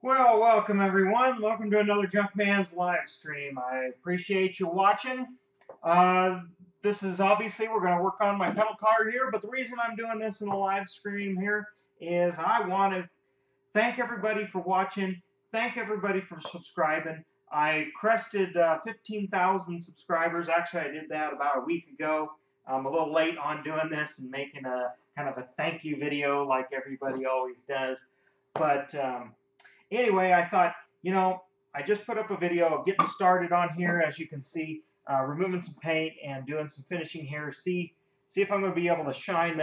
Well, welcome everyone. Welcome to another Junkman's live stream. I appreciate you watching. Uh, this is obviously, we're going to work on my pedal car here, but the reason I'm doing this in a live stream here is I want to thank everybody for watching. Thank everybody for subscribing. I crested 15,000 subscribers. Actually, I did that about a week ago. I'm a little late on doing this and making a kind of a thank you video like everybody always does. But anyway, I thought, I just put up a video of getting started on here, as you can see, removing some paint and doing some finishing here. See if I'm going to be able to shine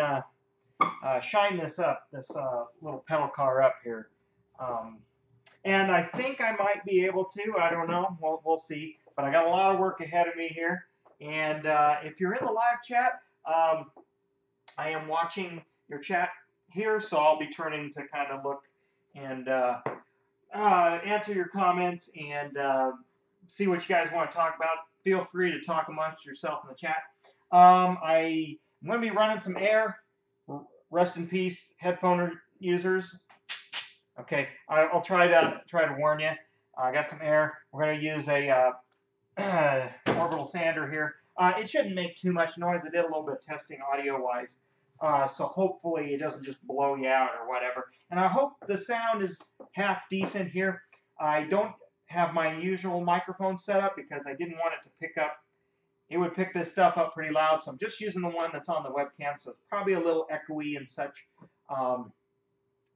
this up, this little pedal car up here. And I think I might be able to. I don't know. We'll see. But I got a lot of work ahead of me here. And if you're in the live chat, I am watching your chat here, so I'll be turning to kind of look and answer your comments and see what you guys want to talk about. Feel free to talk amongst yourself in the chat. I'm going to be running some air. Rest in peace, headphone users. Okay, I'll try to warn you. I got some air. We're going to use a orbital sander here. It shouldn't make too much noise. I did a little bit of testing audio-wise. So hopefully it doesn't just blow you out or whatever. And I hope the sound is half decent here. I don't have my usual microphone set up because I didn't want it to pick up. It would pick this stuff up pretty loud, so I'm just using the one that's on the webcam, so it's probably a little echoey and such.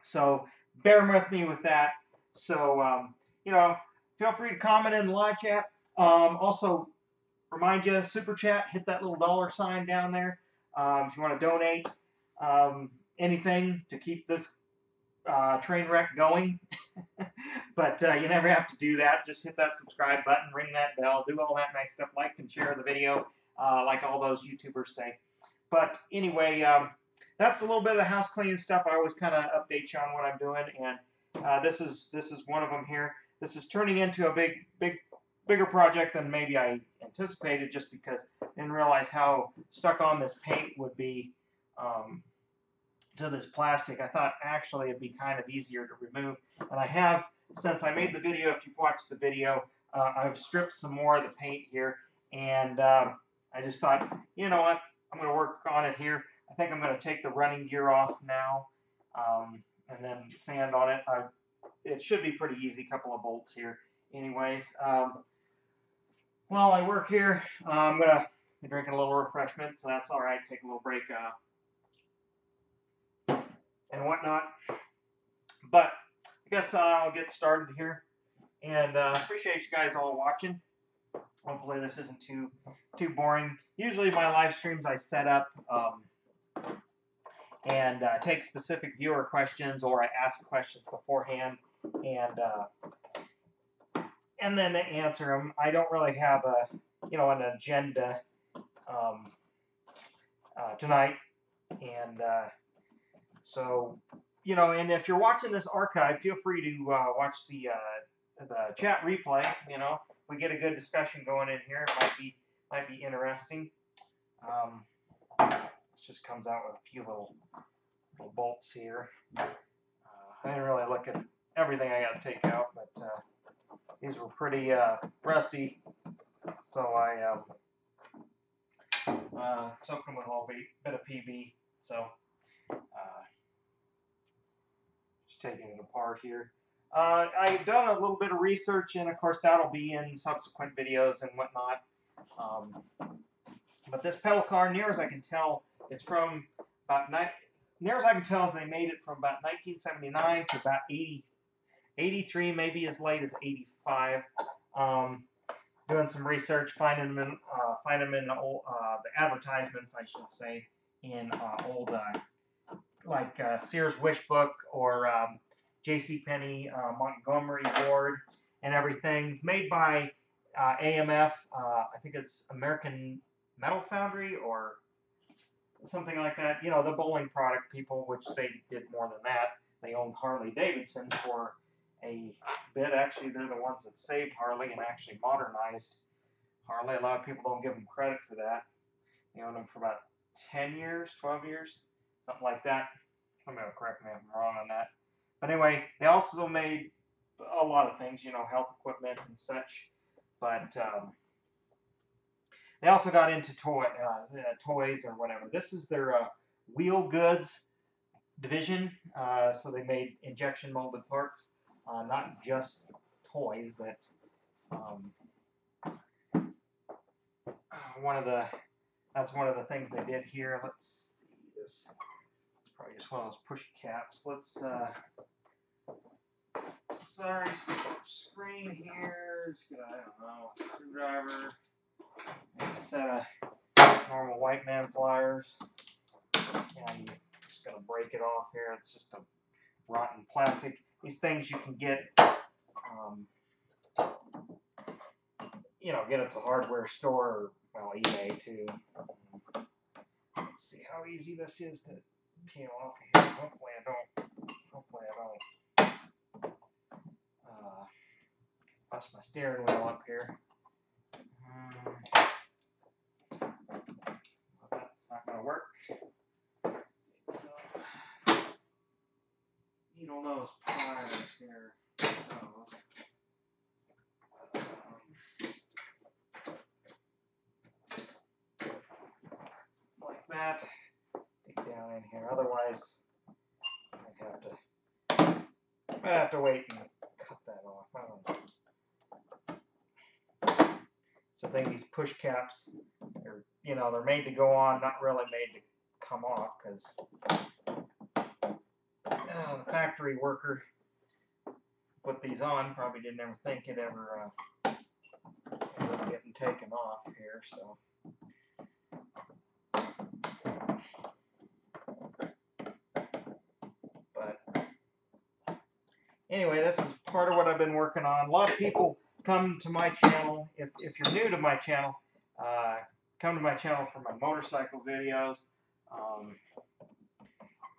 So bear with me with that. So, feel free to comment in the live chat. Also, remind you, super chat, hit that little $sign down there. If you want to donate anything to keep this train wreck going. But you never have to do that. Just hit that subscribe button, ring that bell, do all that nice stuff, like and share the video, like all those YouTubers say. But anyway, that's a little bit of the house cleaning stuff. I always kind of update you on what I'm doing, and this is one of them here. This is turning into a bigger project than maybe I anticipated, just because I didn't realize how stuck on this paint would be to this plastic. I thought actually it'd be kind of easier to remove, and I have, since I made the video. If you've watched the video, I've stripped some more of the paint here, and I just thought, you know what, I'm going to work on it here. I think I'm going to take the running gear off now, and then sand on it. It should be pretty easy, couple of bolts here. Anyways, while I work here, I'm going to be drinking a little refreshment, so that's all right. Take a little break and whatnot. But I guess I'll get started here, and appreciate you guys all watching. Hopefully this isn't too boring. Usually my live streams I set up and take specific viewer questions, or I ask questions beforehand and then answer them. I don't really have an agenda tonight, and so, and if you're watching this archive, feel free to watch the chat replay. We get a good discussion going in here. It might be interesting. This just comes out with a few little bolts here. I didn't really look at everything I got to take out, but these were pretty rusty, so I soaked them with a little bit of PB. So just taking it apart here. I've done a little bit of research, and of course that'll be in subsequent videos and whatnot. But this pedal car, near as I can tell, it's from about near as I can tell, is they made it from about 1979 to about 83, maybe as late as 85. Doing some research, finding them in old, the advertisements, I should say, in old like Sears Wish Book or JCPenney, Montgomery Ward, and everything. Made by AMF, I think it's American Metal Foundry or something like that. The bowling product people, which they did more than that. They owned Harley Davidson for a bit. Actually, they're the ones that saved Harley and actually modernized Harley. A lot of people don't give them credit for that. They owned them for about 10 years, 12 years, something like that. Somebody will correct me if I'm wrong on that. But anyway, they also made a lot of things, health equipment and such. But they also got into toys or whatever. This is their wheel goods division. So they made injection molded parts, not just toys, but that's one of the things they did here. Let's see this. It's probably just one of those push caps. Let's sorry, screen here. It's got, I don't know, screwdriver, and a set of normal white man pliers. And I'm just gonna break it off here. It's just a rotten plastic. These things you can get, get at the hardware store, or, well, eBay too. Let's see how easy this is to peel off here. Hopefully I don't bust my steering wheel up here. Well, that's not going to work. So, needle nose pliers here. Like that. Dig down in here. Otherwise, I'd have to wait and cut that off. I don't know. So I think these push caps, they're made to go on, not really made to come off, because the factory worker put these on probably didn't ever think it ever getting taken off here. So. Anyway, this is part of what I've been working on. A lot of people come to my channel, if you're new to my channel, come to my channel for my motorcycle videos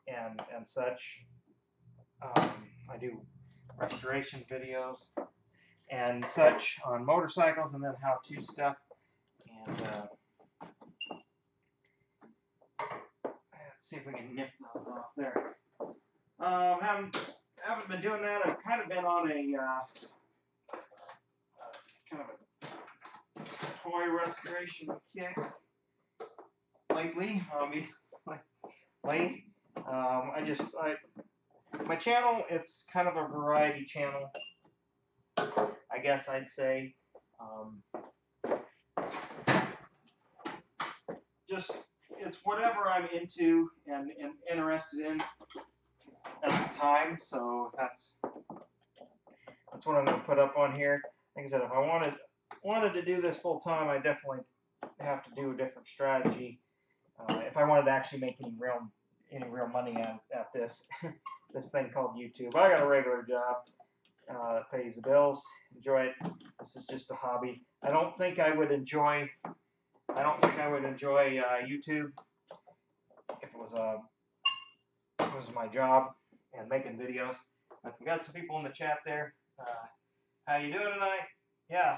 and such. I do restoration videos and such on motorcycles, and then how-to stuff. And let's see if we can nip those off there. Haven't been doing that. I've kind of been on a kind of a toy restoration kick lately. My channel, it's kind of a variety channel, I guess I'd say. It's whatever I'm into and interested in at the time, so that's what I'm going to put up on here. Like I said, if I wanted to do this full time, I definitely have to do a different strategy. If I wanted to actually make any real money at this this thing called YouTube. I got a regular job that pays the bills. Enjoy it. This is just a hobby. I don't think I would enjoy YouTube if it was my job and making videos. But we got some people in the chat there. How you doing tonight? Yeah.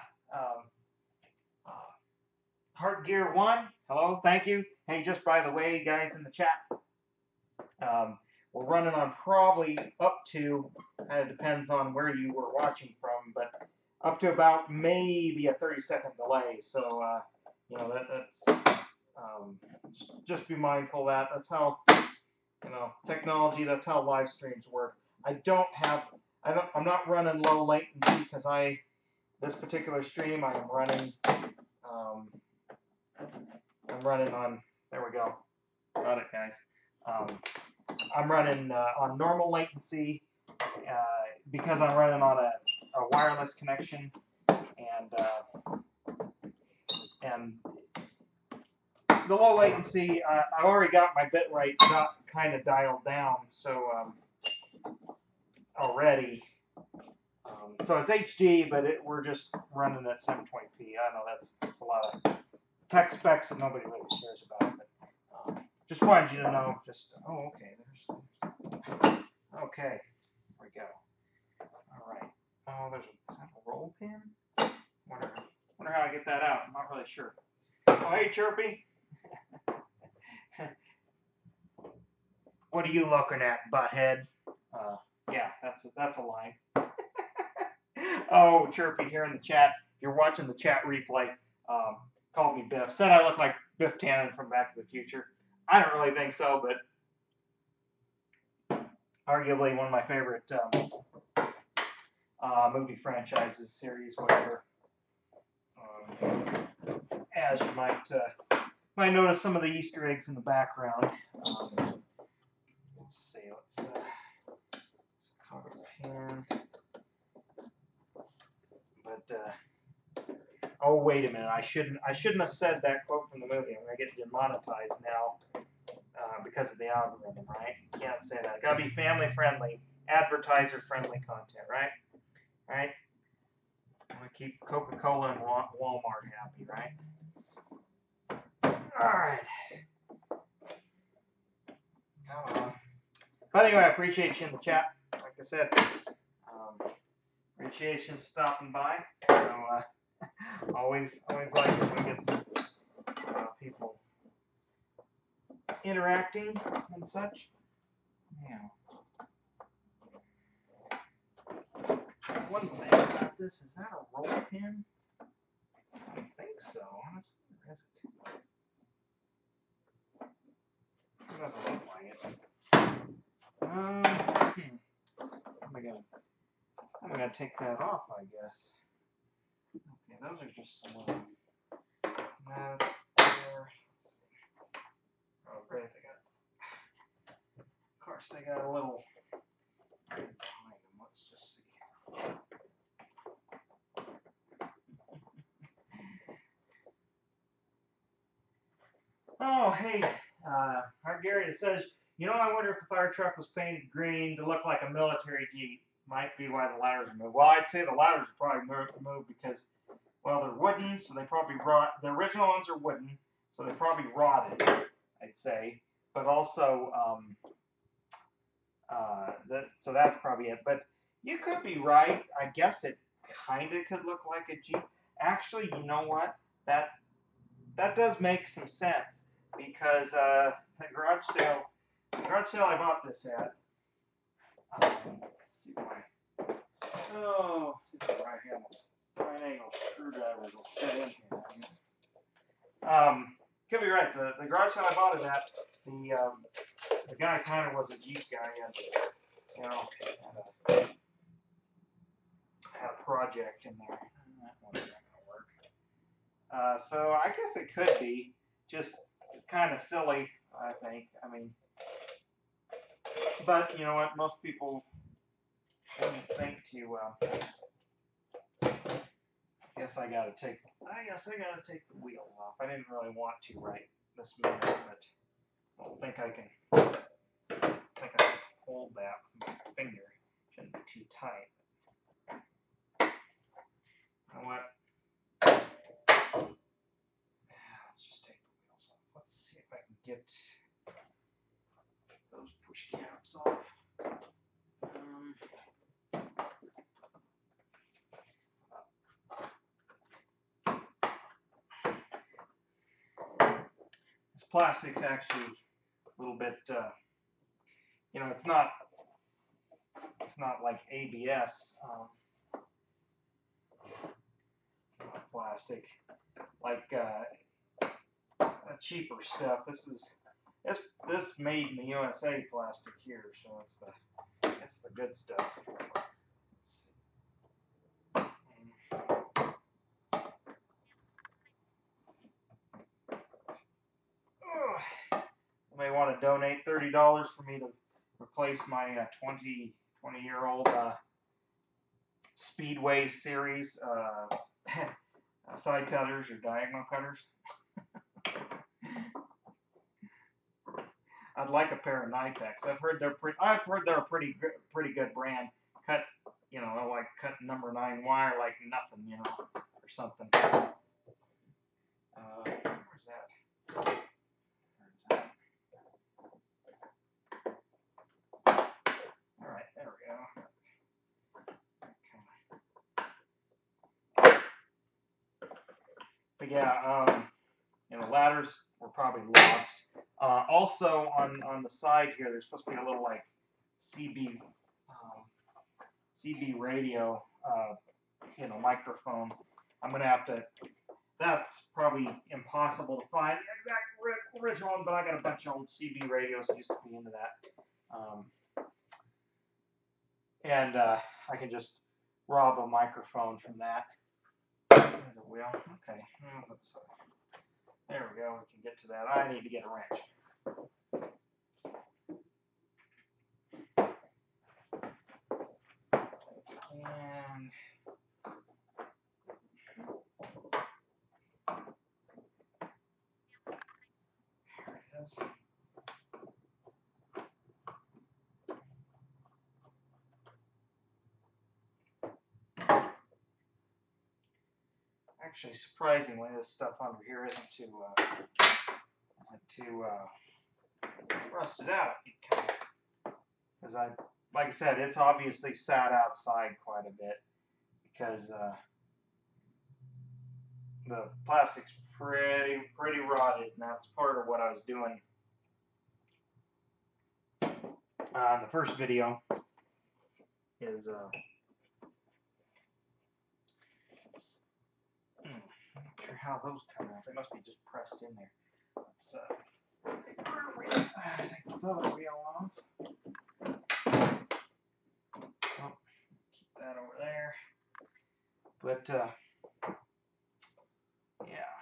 Heart Gear 1. Hello. Thank you. Hey, just by the way, guys in the chat, we're running on probably up to, kind of depends on where you were watching from, but up to about maybe a 30-second delay. So, that's just be mindful of that. That's how, technology, that's how live streams work. I'm not running low latency because this particular stream I am running, I'm running on, there we go. Got it, guys. I'm running on normal latency because I'm running on a wireless connection, and the low latency, I've already got my bit rate kind of dialed down, so already. So it's HD, but we're just running at 720p. I know that's a lot of tech specs that nobody really cares about, but just wanted you to know. Okay, okay, there we go. All right. Oh, is that a roll pin? Wonder how I get that out. I'm not really sure. Oh, hey, Chirpy. What are you looking at, butthead? Yeah, that's a line. Oh, Chirpy here in the chat. If you're watching the chat replay, called me Biff. Said I look like Biff Tannen from Back to the Future. I don't really think so, but arguably one of my favorite movie franchises, series, whatever. As you might notice some of the Easter eggs in the background. Let's see. Let's cover the pen. But oh, wait a minute. I shouldn't have said that quote from the movie. I'm gonna get demonetized now because of the algorithm, right? Can't say that. Gotta be family friendly, advertiser friendly content, right? Right? I want to keep Coca-Cola and Walmart happy, right? All right. Come on. But anyway, I appreciate you in the chat. Like I said, appreciation stopping by. So always like it when we get some people interacting and such. Yeah. One thing about this, is that a roll pin? I don't think so, honestly. Or is it? It doesn't look like it. I'm gonna take that off, I guess. Okay, those are just some little nuts there. Let's see. Oh, great, of course, they got a little behind them. Let's just see. Oh, hey, Art Gary, it says, you know, I wonder if the fire truck was painted green to look like a military Jeep. Might be why the ladders are moved. Well, I'd say the ladders are probably moved because, well, they're wooden, so they probably rot. The original ones are wooden, so they probably rotted, I'd say. But also, so that's probably it. But you could be right. I guess it kind of could look like a Jeep. Actually, you know what? That does make some sense because the garage sale I bought this at. Let's see if the right angle screwdriver will fit in here. Could be right. The garage sale I bought it at, the guy kind of was a Jeep guy, and you know, had a project in there. That one's not gonna work. So I guess it could be just kind of silly, I think. I mean, but you know what? Most people wouldn't think to. I guess I gotta take the wheels off. I didn't really want to right this minute, but I don't think I can hold that with my finger. Shouldn't be too tight. You know what? Let's just take the wheels off. Let's see if I can get those push caps off. This plastic's actually a little bit, you know, it's not like ABS plastic, like cheaper stuff. This made in the USA plastic here, so it's the good stuff. Somebody want to donate $30 for me to replace my 20-year-old Speedway series side cutters or diagonal cutters. I'd like a pair of Knipex. I've heard they're a pretty good brand. Cut, you know, like cut number 9 wire like nothing, you know, or something. Where's that? All right, there we go. But yeah, you know, ladders were probably lost. Also on the side here, there's supposed to be a little like CB radio, microphone. I'm gonna have to. That's probably impossible to find the exact original one, but I got a bunch of old CB radios. I used to be into that, and I can just rob a microphone from that. There's a wheel. Okay, let's. There we go. We can get to that. I need to get a wrench. And there it is. Actually, surprisingly, this stuff under here isn't too rusted out. Because like I said, it's obviously sat outside quite a bit because the plastic's pretty rotted, and that's part of what I was doing in the first video. Is I'm not sure how those come out. They must be just pressed in there. Let's take this other wheel off. Oh, keep that over there. But yeah.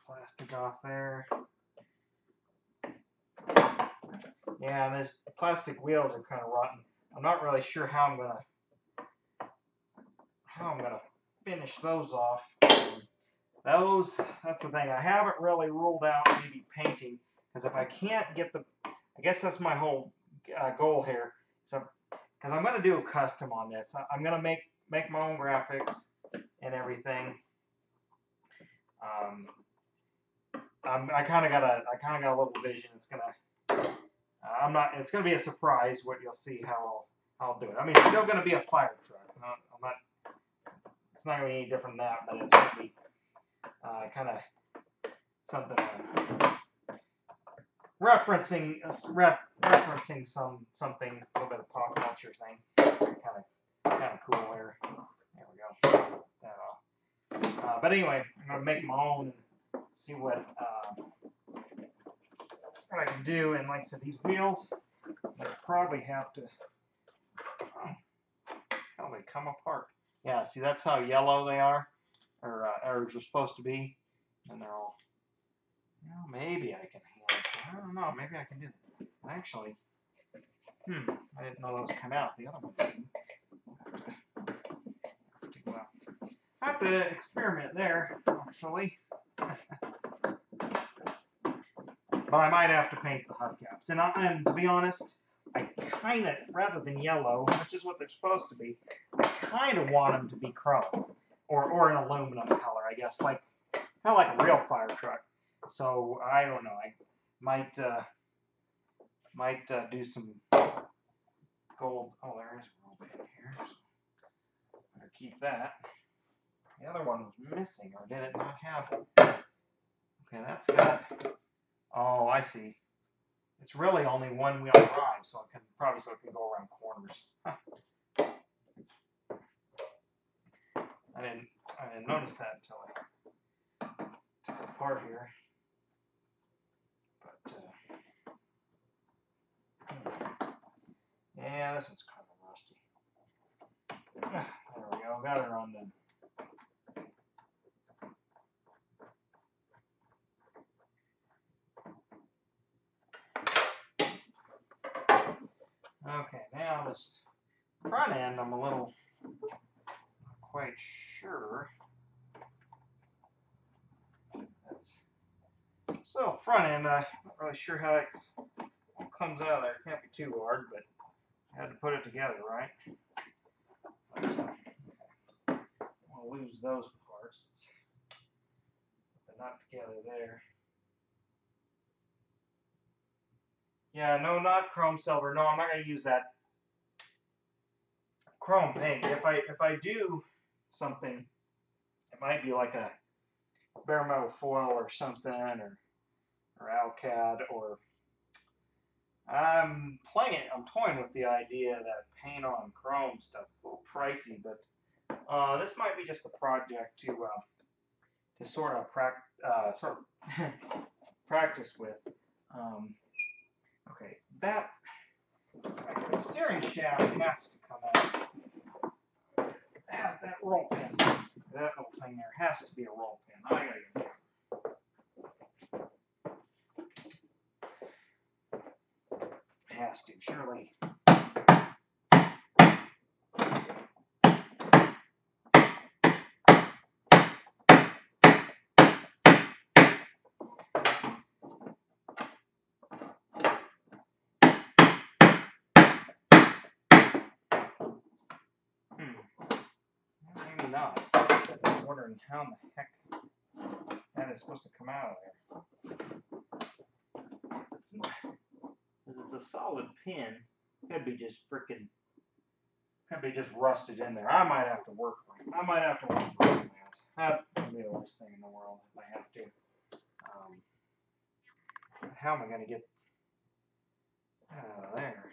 Plastic off there. Yeah, and these plastic wheels are kind of rotten. I'm not really sure how I'm gonna finish those off. That's the thing. I haven't really ruled out maybe painting, because if I can't get I guess that's my whole goal here. So, because I'm gonna do a custom on this. I'm gonna make my own graphics and everything. I kind of got a little vision. It's gonna. It's gonna be a surprise what you'll see how I'll do it. I mean, it's still gonna be a fire truck. It's not gonna be any different than that, but it's gonna be kind of something referencing something, a little bit of pop culture thing. Kind of cool there. There we go. That off. But anyway, I'm gonna make my own and see what I can do. And like I said, these wheels, I probably have to. How they come apart? Yeah, see, that's how yellow they are, or they're supposed to be, and they're all. Maybe I can handle it. I don't know. Maybe I can do that. Actually, I didn't know those come out. The other ones didn't. I have to experiment there, actually. But I might have to paint the hubcaps. And to be honest, I kind of, rather than yellow, which is what they're supposed to be, I kind of want them to be chrome or an aluminum color, I guess, kind of like a real fire truck. So I don't know. I might do some gold. Oh, there is a little bit in here. So better keep that. The other one was missing, or did it not have it? Okay, that's got. Oh, I see. It's really only one wheel drive, so it can go around corners. Huh. I didn't notice that until I took it apart here. But yeah, this one's kind of rusty. There we go. Got it on then. Okay, now this front end, I'm a little not quite sure. So front end, I'm not really sure how it comes out of there. It can't be too hard, but I had to put it together, right? But, I want to lose those parts. Put the nut together there. Yeah, no, not chrome silver. No, I'm not going to use that chrome paint. If I do something, it might be like a bare metal foil or something, or or Alcad, or I'm toying with the idea that paint on chrome stuff is a little pricey, but this might be just a project to sort of practice with. Okay, that the steering shaft has to come out. That roll pin, that little thing there has to be a roll pin. I gotta get it. Has to, surely. Maybe not. I'm wondering how in the heck that is supposed to come out of there. It's not, because it's a solid pin. Could be just rusted in there. I might have to work on it. That would be the worst thing in the world if I have to. How am I going to get that out of there?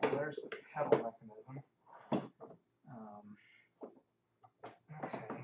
There's the pedal mechanism. Okay.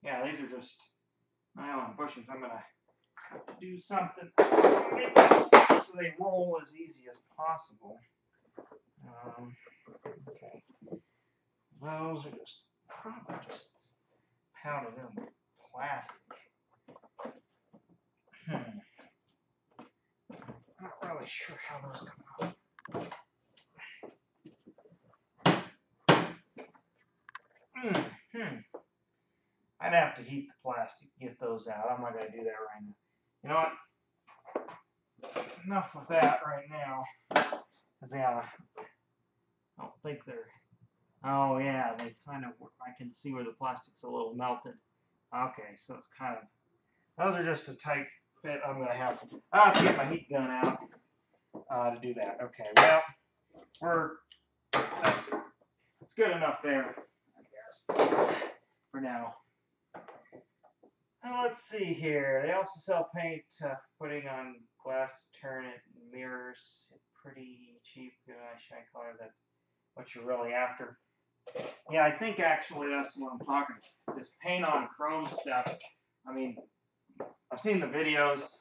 Yeah, these are just nylon bushings. I'm going to have to do something to make them so they roll as easy as possible. Okay. Those are probably just powdered in plastic. Not really sure how those come out. I'd have to heat the plastic to get those out. I'm not going to do that right now. You know what? Enough with that right now. Because, yeah, I don't think they're... Oh, yeah, they kind of... I can see where the plastic's a little melted. Okay, so it's kind of... Those are just a tight fit. I'll have to get my heat gun out to do that. Okay, well, that's good enough there, I guess, for now. Now, let's see here. They also sell paint putting on glass to turn it, mirrors, pretty cheap, shine color. That's what you're really after. Yeah, I think actually that's what I'm talking about. This paint on chrome stuff. I mean, I've seen the videos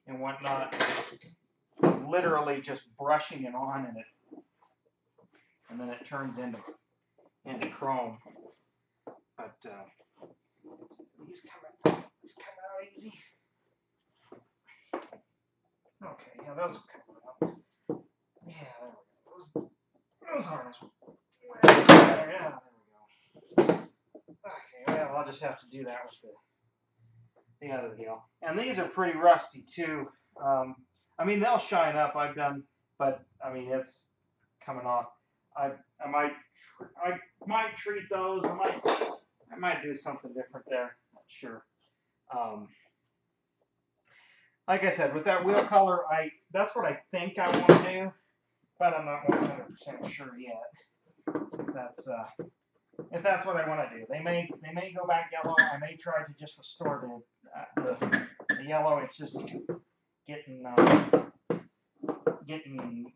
and whatnot, literally just brushing it on in it, and then it turns into chrome. But these come out easy. Okay, yeah, those will come out. Yeah, there we go. Those aren't as well. Yeah, there we go. Okay, well, I'll just have to do that with the other deal. And these are pretty rusty too. I mean, they'll shine up. But I mean, it's coming off. I might treat those. I might do something different there. Not sure. Like I said, with that wheel color, that's what I think I want to do, but I'm not 100% sure yet. If that's what I want to do. They may go back yellow. I may try to just restore the yellow. It's just getting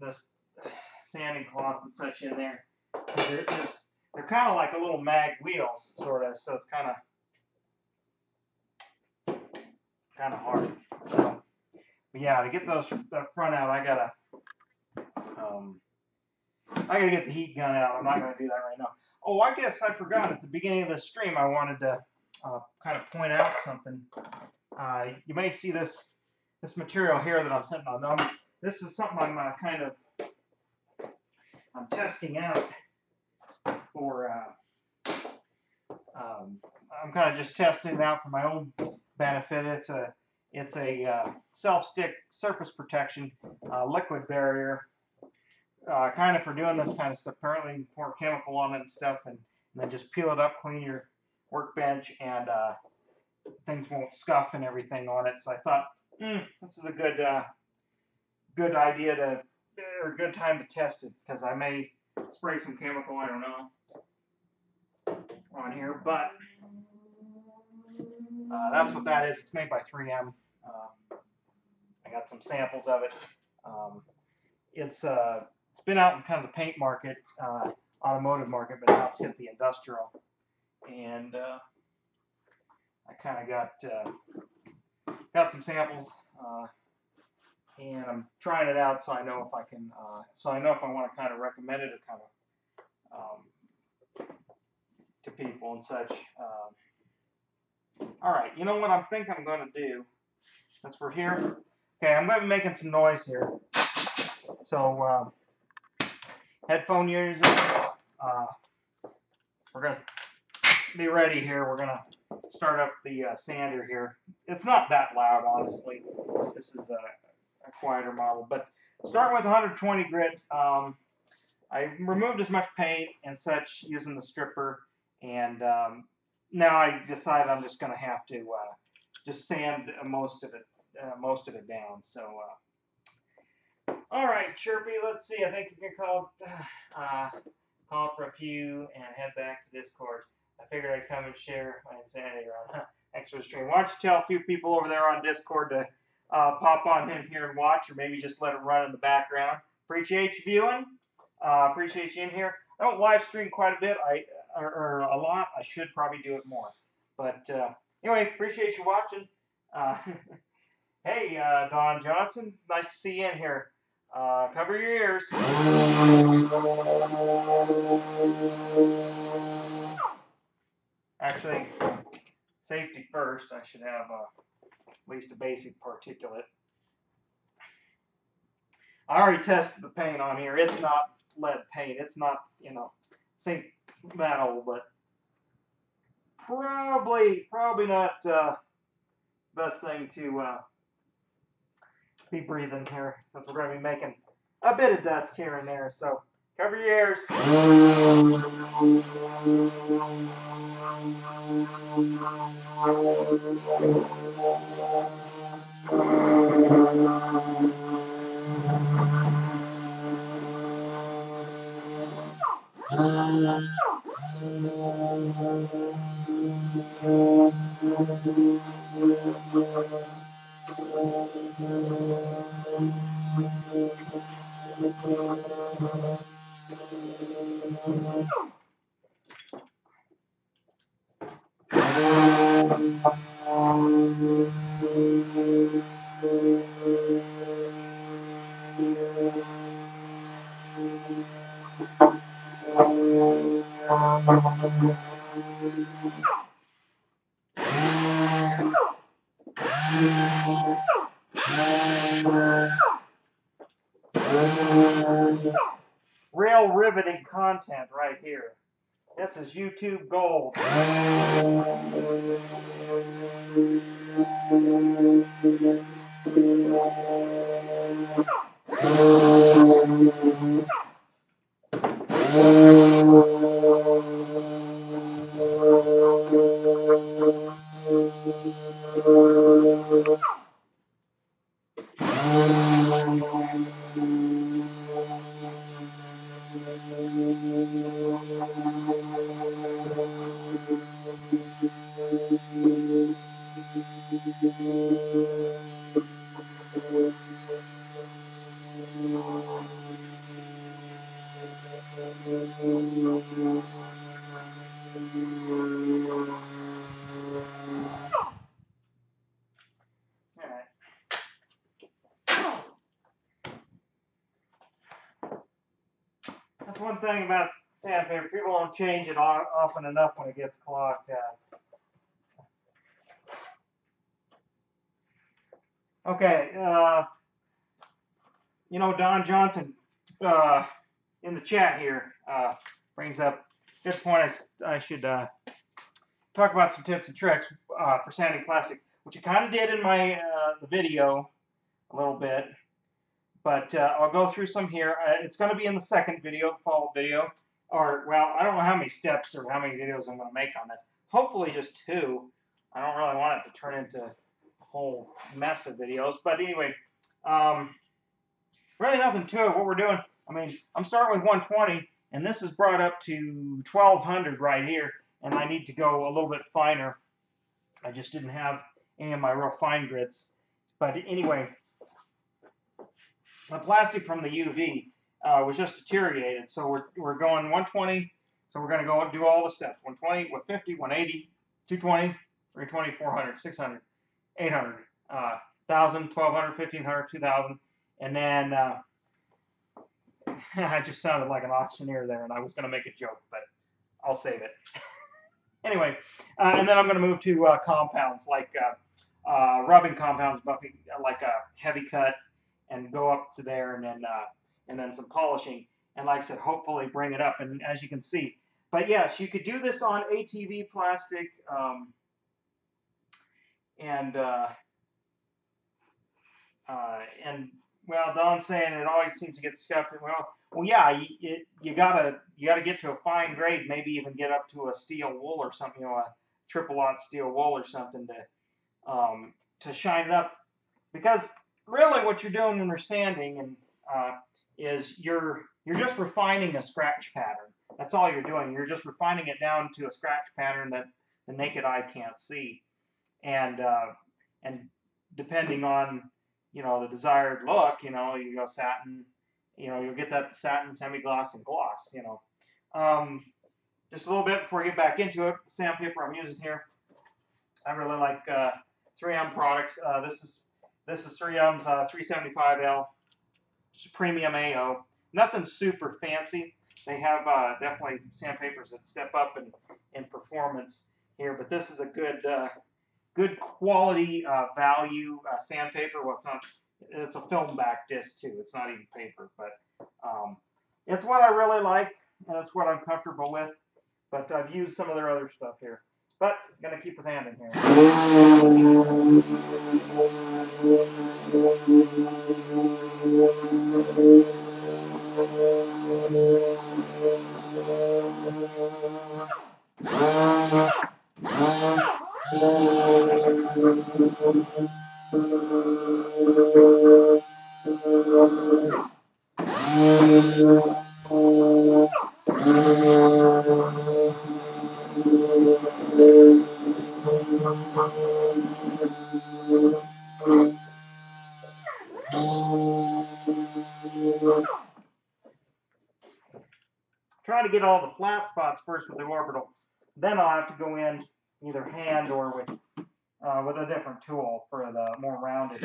this sanding cloth and such in there. They're kind of like a little mag wheel, sort of. So it's kind of hard. So, but yeah, to get the front out, I gotta get the heat gun out. I'm not gonna do that right now. Oh, I guess I forgot at the beginning of the stream. I wanted to kind of point out something. You may see this material here that I'm sitting on. This is something I'm testing out for, I'm kind of just testing it out for my own benefit. It's a self-stick surface protection liquid barrier, kind of for doing this kind of stuff. Apparently you pour chemical on it and stuff, and then just peel it up, clean your workbench, and things won't scuff and everything on it. So I thought, this is a good idea or good time to test it, because I may spray some chemical, I don't know, on here, but that's what that is. It's made by 3M. I got some samples of it. It's been out in kind of the paint market, automotive market, but now it's hit the industrial, and I kind of got some samples, and I'm trying it out, so I know if I can, so I know if I want to kind of recommend it or kind of to people and such. All right, you know what I think I'm going to do, since we're here. Okay, I'm going to be making some noise here. So, headphone users, we're going to be ready here. We're going to start up the sander here. It's not that loud, honestly. This is a quieter model, but starting with 120 grit, I removed as much paint and such using the stripper, and now I decided I'm just going to have to just sand most of it down. So, all right, Chirpy, let's see. I think you can call for a few and head back to Discord. I figured I'd come and share my insanity around. Thanks for the stream. Why don't you tell a few people over there on Discord to pop on in here and watch, or maybe just let it run in the background. Appreciate you viewing. Appreciate you in here. I don't live stream quite a bit, or a lot. I should probably do it more. But anyway, appreciate you watching. Hey, Don Johnson, nice to see you in here. Cover your ears. Actually, safety first. I should have at least a basic particulate. I already tested the paint on here. It's not lead paint. It's not, it ain't that old, but probably not best thing to be breathing here, since we're going to be making a bit of dust here and there. So cover your ears. Real riveting content right here. This is YouTube gold. That's one thing about sandpaper. People don't change it often enough when it gets clogged. Okay, Don Johnson in the chat here brings up good point. I should talk about some tips and tricks for sanding plastic, which I kind of did in my the video a little bit, but I'll go through some here. It's going to be in the second video, the follow-up video, or, well, I don't know how many steps or how many videos I'm going to make on this. Hopefully just 2. I don't really want it to turn into a whole mess of videos, but anyway, really nothing to it. What we're doing, I mean, I'm starting with 120, and this is brought up to 1200 right here, and I need to go a little bit finer. I just didn't have any of my real fine grits. But anyway, the plastic from the UV was just deteriorated, so we're going 120. So we're going to go do all the steps: 120, 150, 180, 220, 320, 400, 600, 800, 1,000, 1,200, 1,500, 2,000, and then I just sounded like an auctioneer there, and I was going to make a joke, but I'll save it. Anyway, and then I'm going to move to compounds like rubbing compounds, buffing, like a heavy cut, and go up to there, and then some polishing, and like I said, hopefully bring it up. And as you can see, but yes, you could do this on ATV plastic, and well, Don's saying it always seems to get scuffed. Well, yeah, you gotta get to a fine grade, maybe even get up to a steel wool or something, you know, a triple-aught steel wool or something to shine it up. Because really, what you're doing when you're sanding is you're just refining a scratch pattern. That's all you're doing. You're just refining it down to a scratch pattern that the naked eye can't see, and depending on, you know, the desired look, you know, you go satin, you know, you'll get that satin, semi-gloss, and gloss, you know. Just a little bit before we get back into it, the sandpaper I'm using here, I really like 3M products. This is 3M's 375L, it's premium AO. Nothing super fancy. They have definitely sandpapers that step up in performance here, but this is a good quality value sandpaper. Well, it's a film back disc too. It's not even paper, but it's what I really like, and it's what I'm comfortable with. But I've used some of their other stuff here. But I'm gonna keep with hand in here. Try to get all the flat spots first with the orbital. Then I'll have to go in either hand or with a different tool for the more rounded.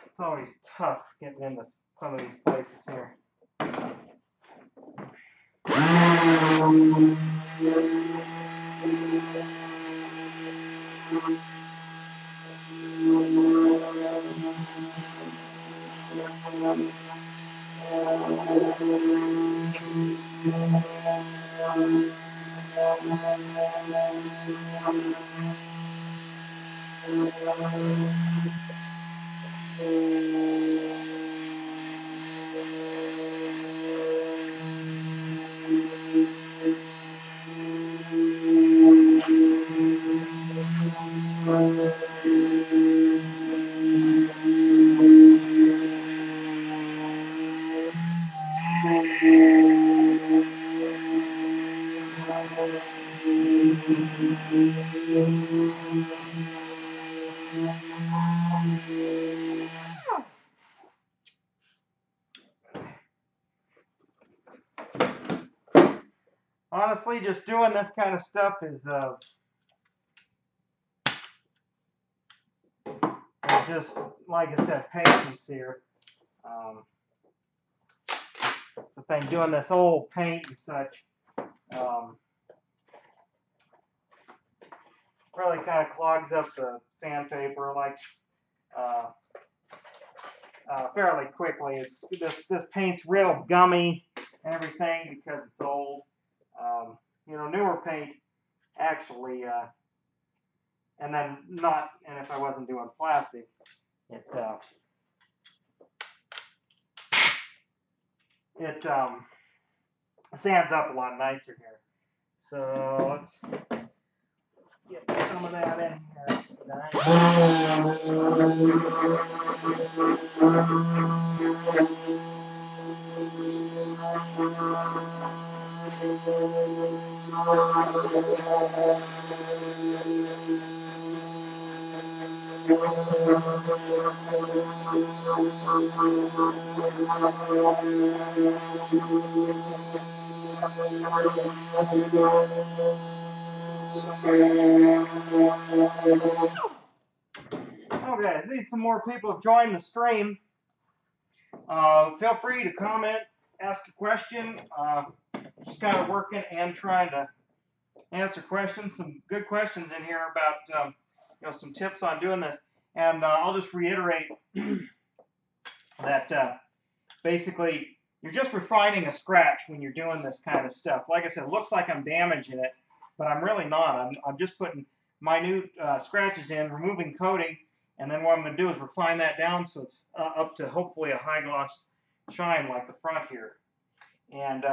It's always tough getting into some of these places here. honestly, just doing this kind of stuff is just, like I said, patience here. It's the thing, doing this old paint and such. Really kind of clogs up the sandpaper, like fairly quickly. It's this paint's real gummy and everything because it's old. You know, newer paint actually, and then not, and if I wasn't doing plastic, it sands up a lot nicer here. So let's get some of that in here. Okay, I see some more people have joined the stream. Feel free to comment, ask a question. Just kind of working and trying to answer questions. Some good questions in here about you know, some tips on doing this. And I'll just reiterate that basically you're just refining a scratch when you're doing this kind of stuff. Like I said, it looks like I'm damaging it, but I'm really not. I'm just putting minute scratches in, removing coating, and then what I'm going to do is refine that down so it's up to hopefully a high gloss shine like the front here. And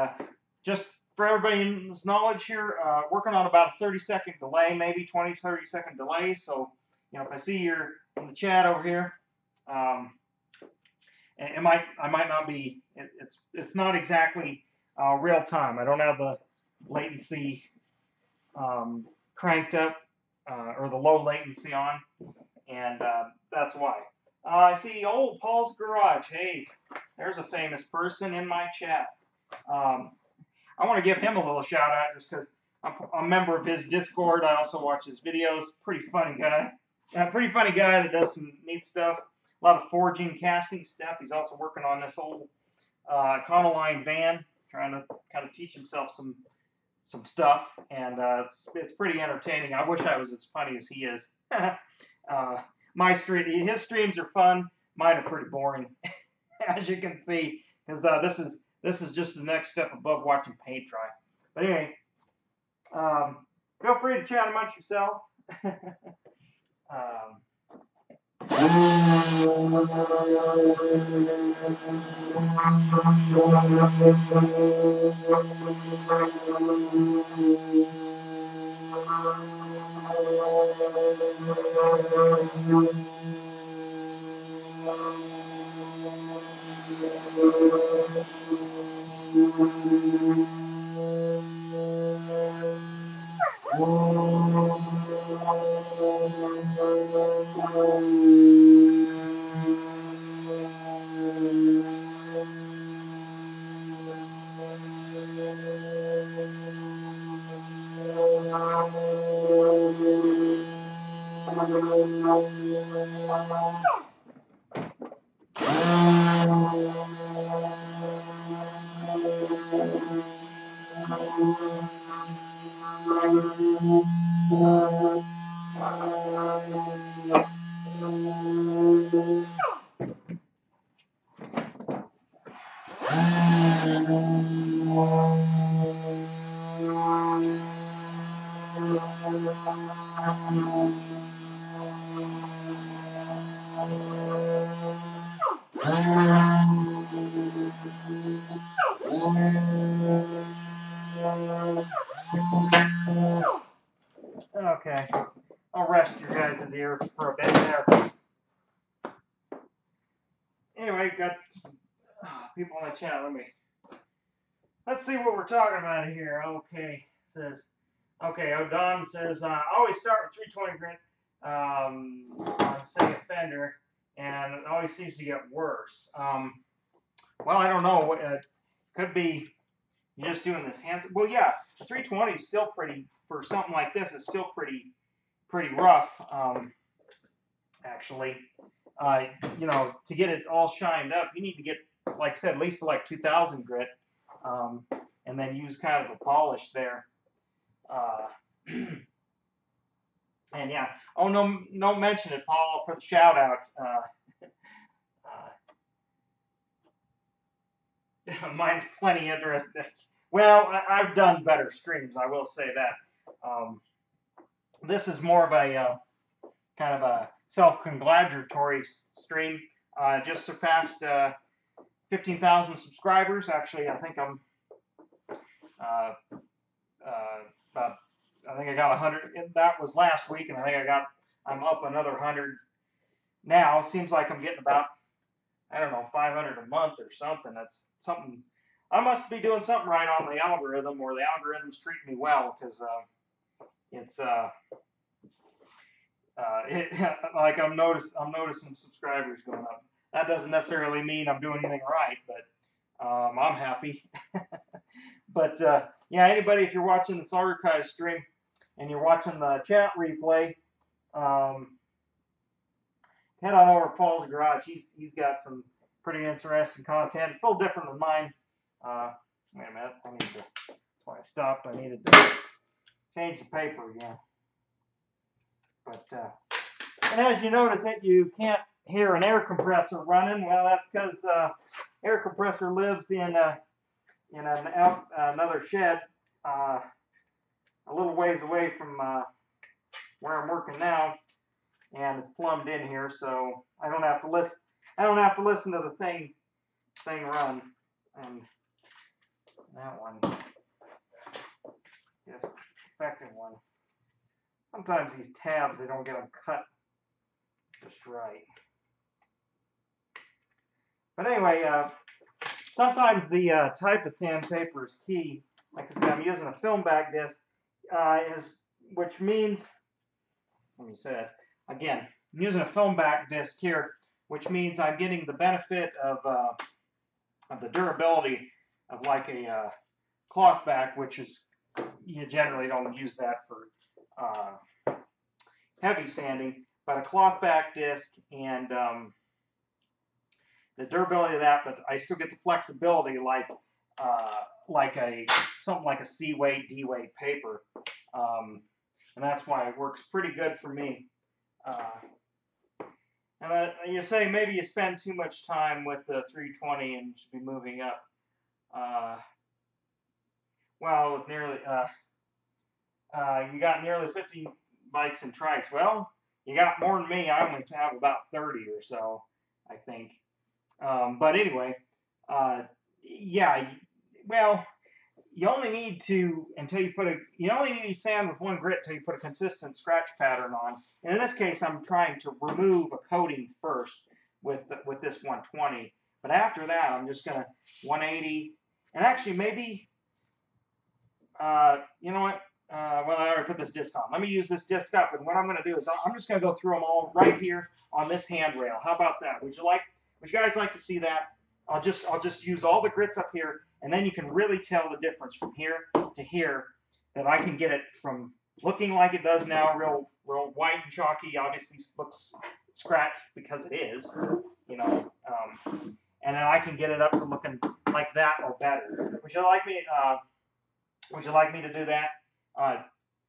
just for everybody's knowledge here, working on about a 30-second delay, maybe 20, 30-second delay. So, you know, if I see you're in the chat over here, I might not be, it's not exactly real time. I don't have the latency cranked up or the low latency on, and that's why. I see old Paul's Garage. Hey, there's a famous person in my chat. I want to give him a little shout out just because I'm a member of his Discord. I also watch his videos. Pretty funny guy. Pretty funny guy that does some neat stuff. A lot of forging, casting stuff. He's also working on this old Econoline van, trying to kind of teach himself some stuff, and it's pretty entertaining. I wish I was as funny as he is. His streams are fun. Mine are pretty boring, as you can see, because this is just the next step above watching paint dry. But anyway, feel free to chat amongst yourselves. Okay, I'll rest your guys' ears for a bit there. Anyway, got some people in the chat. Let's see what we're talking about here. Okay, it says, okay, O'Don says, I always start with 320 grit on, say, a fender, and it always seems to get worse. Well, I don't know. It could be You're just doing this hand. Well, yeah, the 320 is still pretty, for something like this, it's still pretty rough, actually. You know, to get it all shined up, you need to get, like I said, at least to like 2000 grit, and then use kind of a polish there. And yeah, oh, no mention it, Paul, for the shout out. Mine's plenty interesting. Well, I've done better streams, I will say that. This is more of a kind of a self-congratulatory stream. Just surpassed 15,000 subscribers. Actually, I think I'm about. I think I got 100. That was last week, and I think I'm up another 100 now. Seems like I'm getting about, I don't know, 500 a month or something. That's something. I must be doing something right on the algorithm, or the algorithm's treating me well, because it's like I'm noticing subscribers going up. That doesn't necessarily mean I'm doing anything right, but I'm happy. But yeah, anybody, if you're watching this archive stream and you're watching the chat replay, head on over to Paul's Garage. He's got some pretty interesting content. It's a little different than mine. Wait a minute. That's why I stopped. I needed to change the paper again. But and as you notice it, you can't hear an air compressor running. Well, that's because air compressor lives in another shed a little ways away from where I'm working now, and it's plumbed in here, so I don't have to listen. I don't have to listen to the thing run. And that one, yes, effective one. Sometimes these tabs, they don't get them cut just right. But anyway, sometimes the type of sandpaper is key. Like I said, I'm using a film back disc, which means, let me say it again, I'm using a film back disc here, which means I'm getting the benefit of the durability of like a cloth back, which is, you generally don't use that for heavy sanding, but a cloth back disc and the durability of that, but I still get the flexibility like something like a C weight, D weight paper, and that's why it works pretty good for me. And you say maybe you spend too much time with the 320 and should be moving up. Well, with nearly you got nearly 50 bikes and trikes. Well, you got more than me. I only have about 30 or so, I think. But anyway, yeah. Well, you only need to you only need to sand with one grit until you put a consistent scratch pattern on. And in this case, I'm trying to remove a coating first with this 120. But after that, I'm just gonna 180. And actually, maybe, you know what? Well, I already put this disc on. Let me use this disc up, and what I'm going to do is I'm just going to go through them all right here on this handrail. How about that? Would you guys like to see that? I'll just use all the grits up here, and then you can really tell the difference from here to here. That I can get it from looking like it does now, real white and chalky. Obviously looks scratched because it is, you know. And then I can get it up to looking like that or better. Would you like me to do that?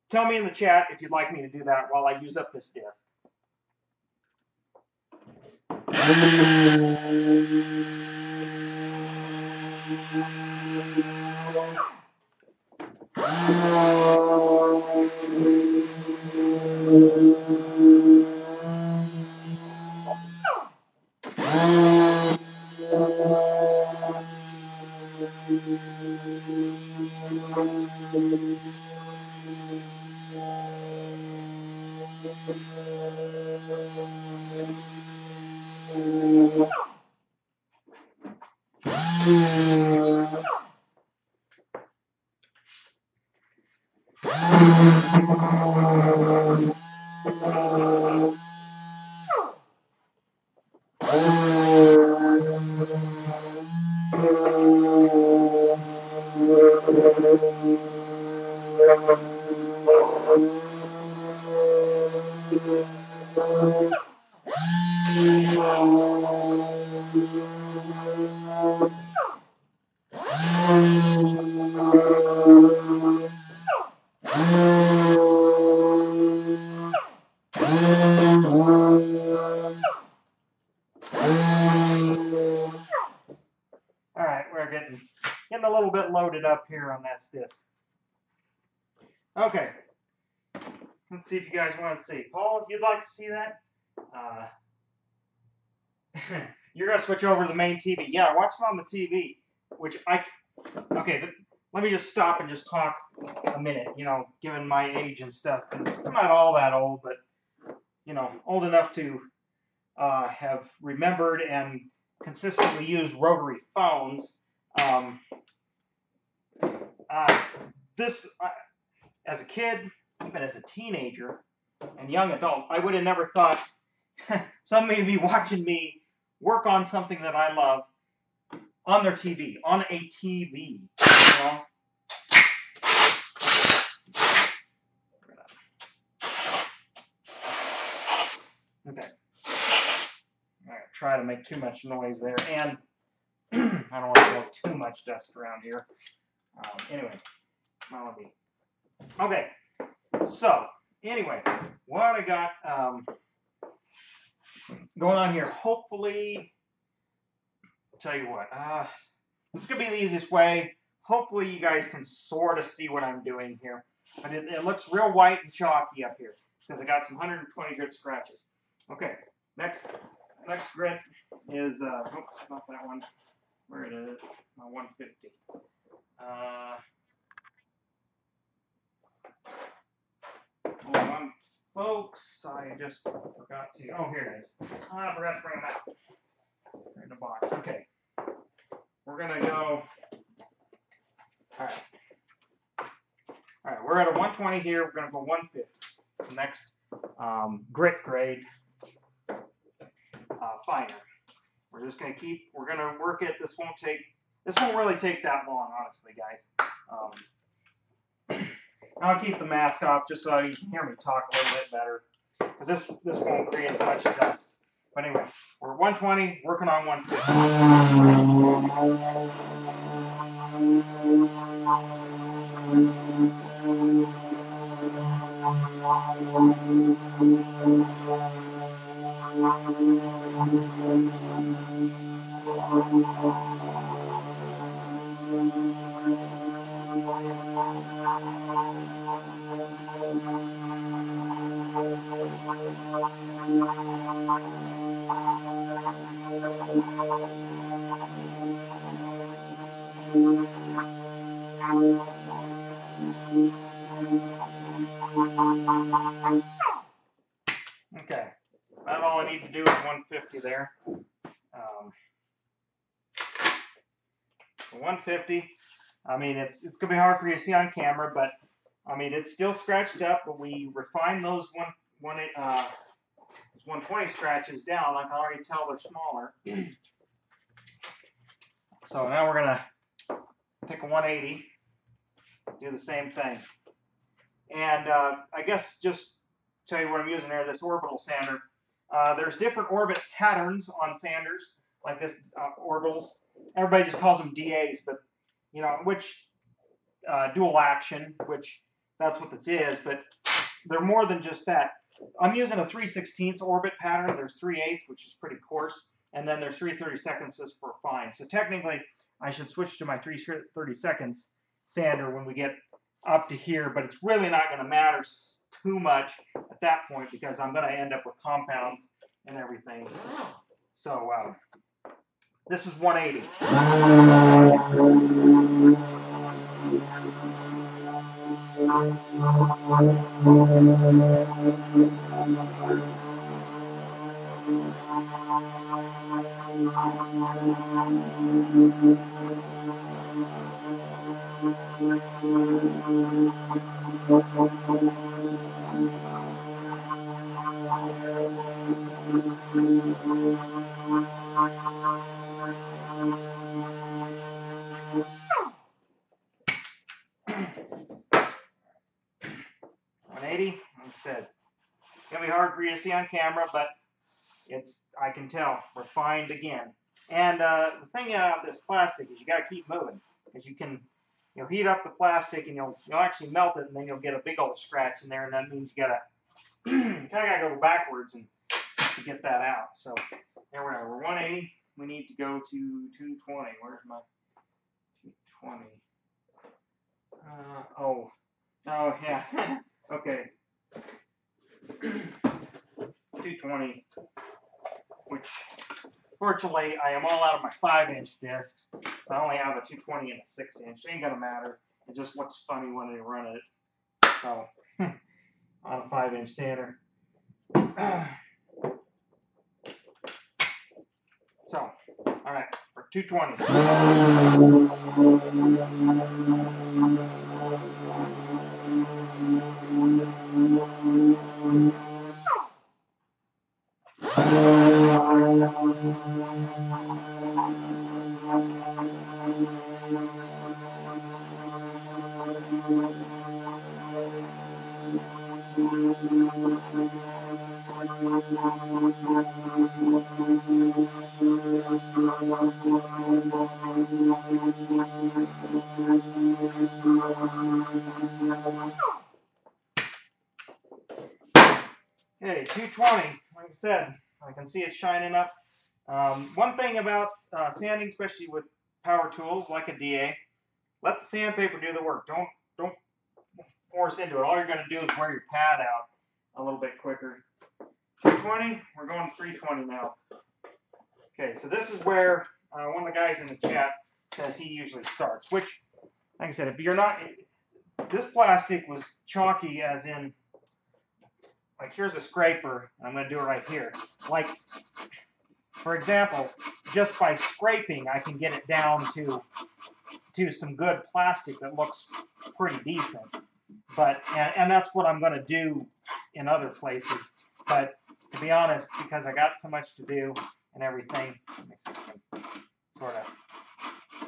Tell me in the chat if you'd like me to do that while I use up this disc. All right, we're getting a little bit loaded up here on this disc. Okay. Let's see if you guys want to see. Paul, you'd like to see that? You're going to switch over to the main TV. Yeah, watch it on the TV, okay, let me just stop and just talk a minute, you know, given my age and stuff. And I'm not all that old, but, you know, old enough to have remembered and consistently used rotary phones. As a kid, even as a teenager and young adult, I would have never thought somebody would be watching me work on something that I love on their TV, on a TV, you know? Okay. I'm going to try to make too much noise there, and I don't want to blow too much dust around here. Anyway, okay, so anyway, what I got going on here, hopefully, I'll tell you what, this is going to be the easiest way. Hopefully you guys can sort of see what I'm doing here. But it looks real white and chalky up here because I got some 120 grit scratches. Okay, next grit is, oops, not that one. Where it is? My 150. Hold on, folks. I just forgot to. Oh, here it is. I forgot to bring them out. They're in the box. Okay. We're gonna go. All right. All right. We're at a 120 here. We're gonna go 150. It's the next grit grade. Finer. We're just gonna we're gonna work it. This won't really take that long, honestly, guys. I'll keep the mask off just so you can hear me talk a little bit better, because this won't create as much dust. But anyway, we're 120, working on 150. Okay, about all I need to do is 150 there. 150. I mean, it's gonna be hard for you to see on camera, but I mean, it's still scratched up. But we refined those 120 scratches down. I can already tell they're smaller. So now we're gonna pick a 180. Do the same thing. And I guess just tell you what I'm using there, this orbital sander. There's different orbit patterns on sanders, like this orbitals. Everybody just calls them DAs, but, you know, which dual action, which that's what this is, but they're more than just that. I'm using a 3/16 orbit pattern. There's 3/8, which is pretty coarse, and then there's 3/32 for fine. So technically, I should switch to my 3/32 sander when we get up to here, but it's really not going to matter too much at that point because I'm going to end up with compounds and everything. So this is 180. Like I said, it's gonna be hard for you to see on camera, but I can tell refined again. And the thing about this plastic is you got to keep moving, because you'll heat up the plastic and you'll actually melt it, and then you'll get a big old scratch in there, and that means you gotta kind of gotta go backwards and to get that out. So there we are. We're 180. we need to go to 220. Where's my 220? Oh yeah. Okay. 220, which fortunately I am all out of my 5-inch discs, so I only have a 220 and a 6-inch. Ain't gonna matter. It just looks funny when they run it. So on a 5-inch sander. So, all right, for 220. Okay, 220. Like I said, I can see it shining up. One thing about sanding, especially with power tools like a DA, let the sandpaper do the work. Don't force into it. All you're going to do is wear your pad out a little bit quicker. 220. We're going 320 now. Okay, so this is where one of the guys in the chat says he usually starts. Which, like I said, if you're not, this plastic was chalky, as in, like, here's a scraper. I'm going to do it right here. Like, for example, just by scraping, I can get it down to some good plastic that looks pretty decent. But and that's what I'm going to do in other places. But to be honest, because I got so much to do and everything, let me see if I can sort of, so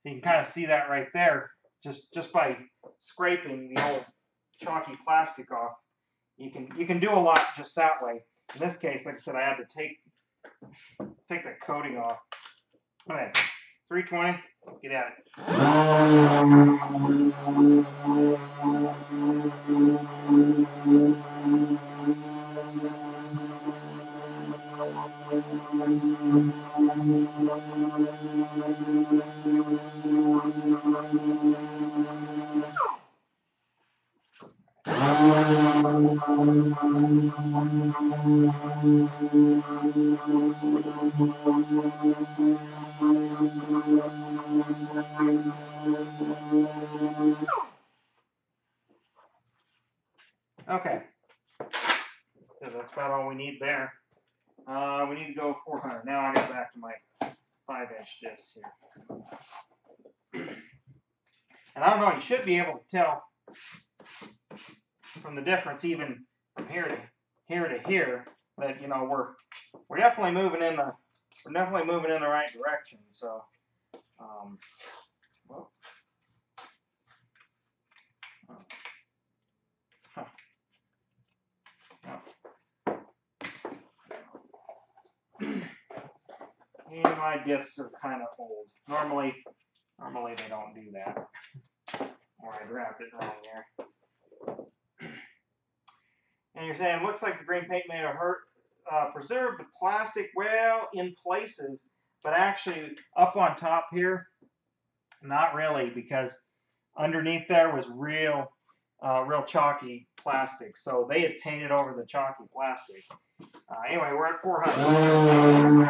you can kind of see that right there. Just by scraping the old chalky plastic off, you can do a lot just that way. In this case, like I said, I had to take the coating off. Okay, 320. Let's get at it. Okay, so that's about all we need there. We need to go 400. Now I got back to my 5-inch discs here. And I don't know, you should be able to tell from the difference even from here to here that, you know, we're definitely moving in the right direction. So well, and my discs are kind of old. Normally they don't do that. Or I grabbed it wrong there. And you're saying, looks like the green paint may have preserved the plastic. Well, in places, but actually up on top here, not really, because underneath there was real chalky plastic. So they had painted over the chalky plastic. Anyway, we're at 400.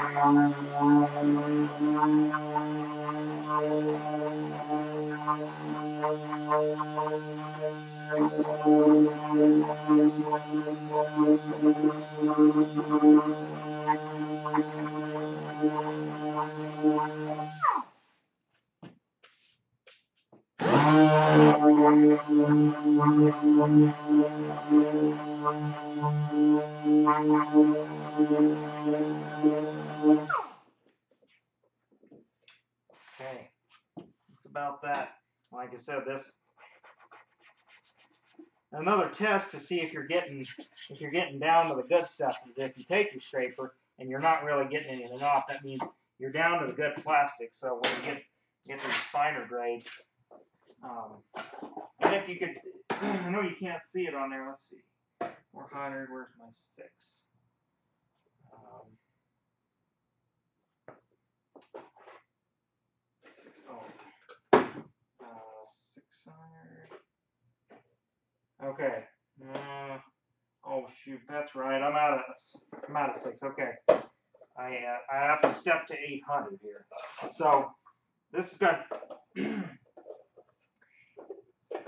Okay, it's about that. Like I said, this another test to see if you're getting down to the good stuff is if you take your scraper and you're not really getting anything off. That means you're down to the good plastic. So when you get these finer grades, and if you could, I know you can't see it on there. Let's see, 400. Where's my 6? 600. Okay. Oh shoot, that's right. I'm out of 6. Okay. I have to step to 800 here. So this is good.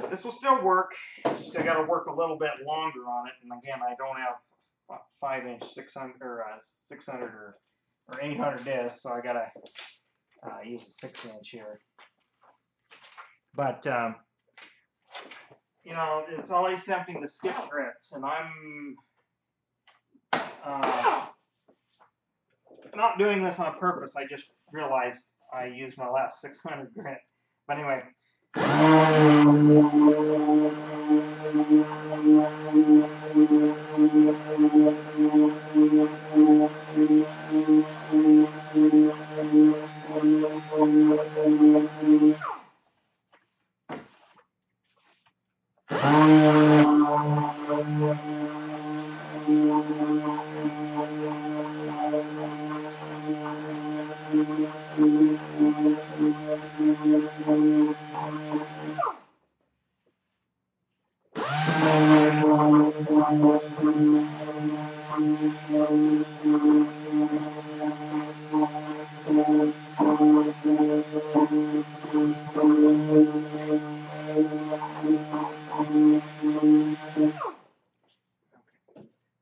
This will still work. It's just I got to work a little bit longer on it. And again, I don't have 5-inch 600 or 600 or 800 discs, so I got to use a 6-inch here. But you know, it's always tempting to skip grits, and I'm not doing this on purpose. I just realized I used my last 600 grit. But anyway.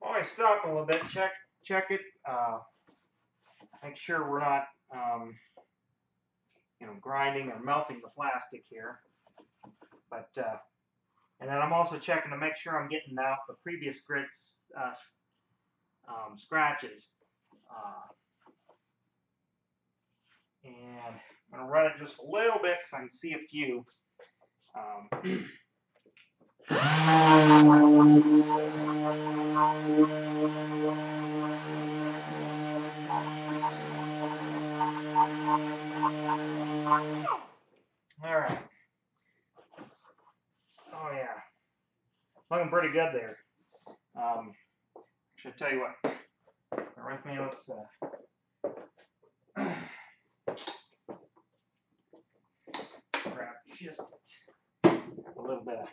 Always stop a little bit, check it, make sure we're not, you know, grinding or melting the plastic here. But and then I'm also checking to make sure I'm getting out the previous grits scratches. And I'm going to run it just a little bit because I can see a few. All right. Oh yeah, looking pretty good there. Should tell you what. Bear with me. Let's grab just a little bit of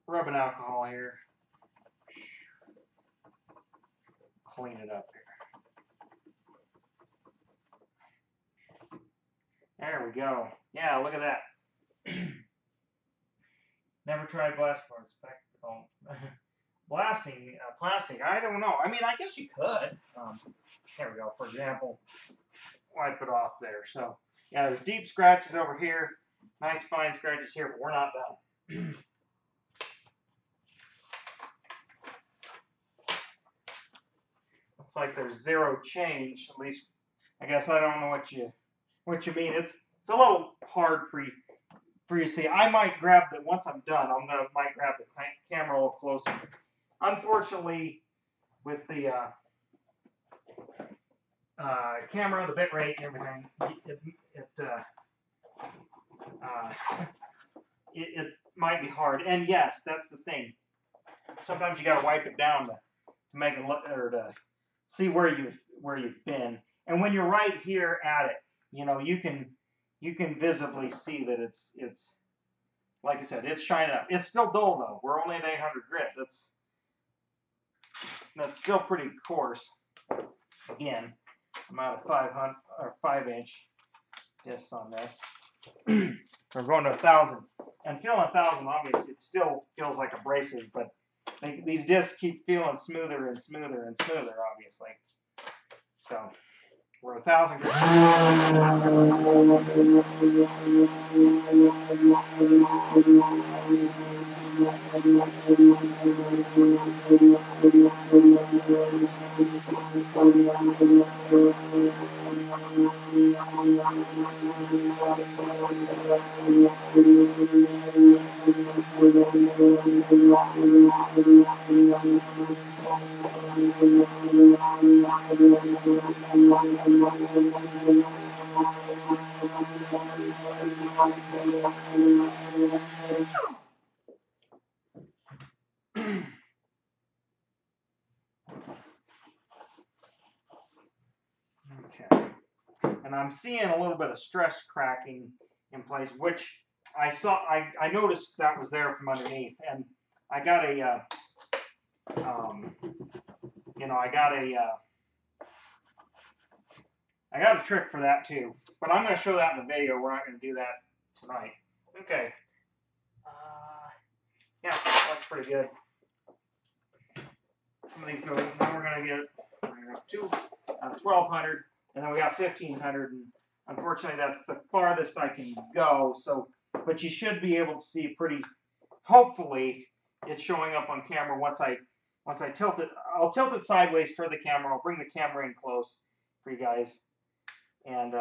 rubbing alcohol here. Clean it up here. There we go. Yeah, look at that. Never tried glass for spectacle. Blasting plastic. I don't know. I mean, I guess you could. There we go. For example, wipe it off there. So yeah, there's deep scratches over here. Nice fine scratches here, but we're not done. Looks like there's zero change. At least, I guess I don't know what you mean. It's a little hard for you to see. I might grab the once I'm done. Might grab the camera a little closer. Unfortunately, with the camera, the bit rate, and everything, it might be hard. And yes, that's the thing. Sometimes you got to wipe it down to make it look or to see where you've been. And when you're right here at it, you know, you can visibly see that it's like I said, it's shining up. It's still dull though. We're only at 800 grit. That's still pretty coarse. Again, I'm out of 500 or 5-inch discs on this. We're going to 1,000, and feeling 1,000, obviously, it still feels like abrasive, but these discs keep feeling smoother and smoother and smoother, obviously. So we're 1,000 grit. and I'm seeing a little bit of stress cracking in place, which I noticed that was there from underneath, and I got a I got a trick for that too, but I'm going to show that in the video. We're not going to do that tonight. Okay. Yeah, that's pretty good. Some of these go. Now we're going to get 1,200, and then we got 1,500. And unfortunately, that's the farthest I can go. So, but you should be able to see pretty. Hopefully, it's showing up on camera once I tilt it. I'll tilt it sideways toward the camera. I'll bring the camera in close for you guys, and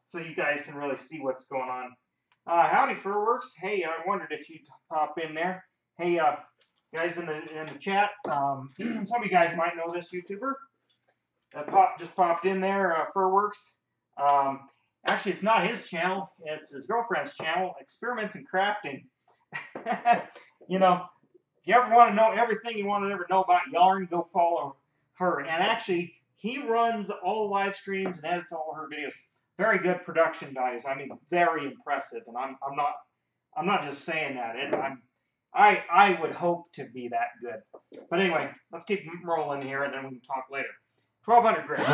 so you guys can really see what's going on. Howdy, Furworks. Hey, I wondered if you'd pop in there. Hey, guys in the chat. Some of you guys might know this YouTuber that just popped in there. Furworks. Actually, it's not his channel. It's his girlfriend's channel. Experiments in Crafting. You know, if you ever want to know everything you want to ever know about yarn, go follow her. And actually, he runs all live streams and edits all her videos. Very good production values. I mean, very impressive. And I'm not just saying that. I would hope to be that good. But anyway, let's keep rolling here, and then we can talk later. 1,200 grit.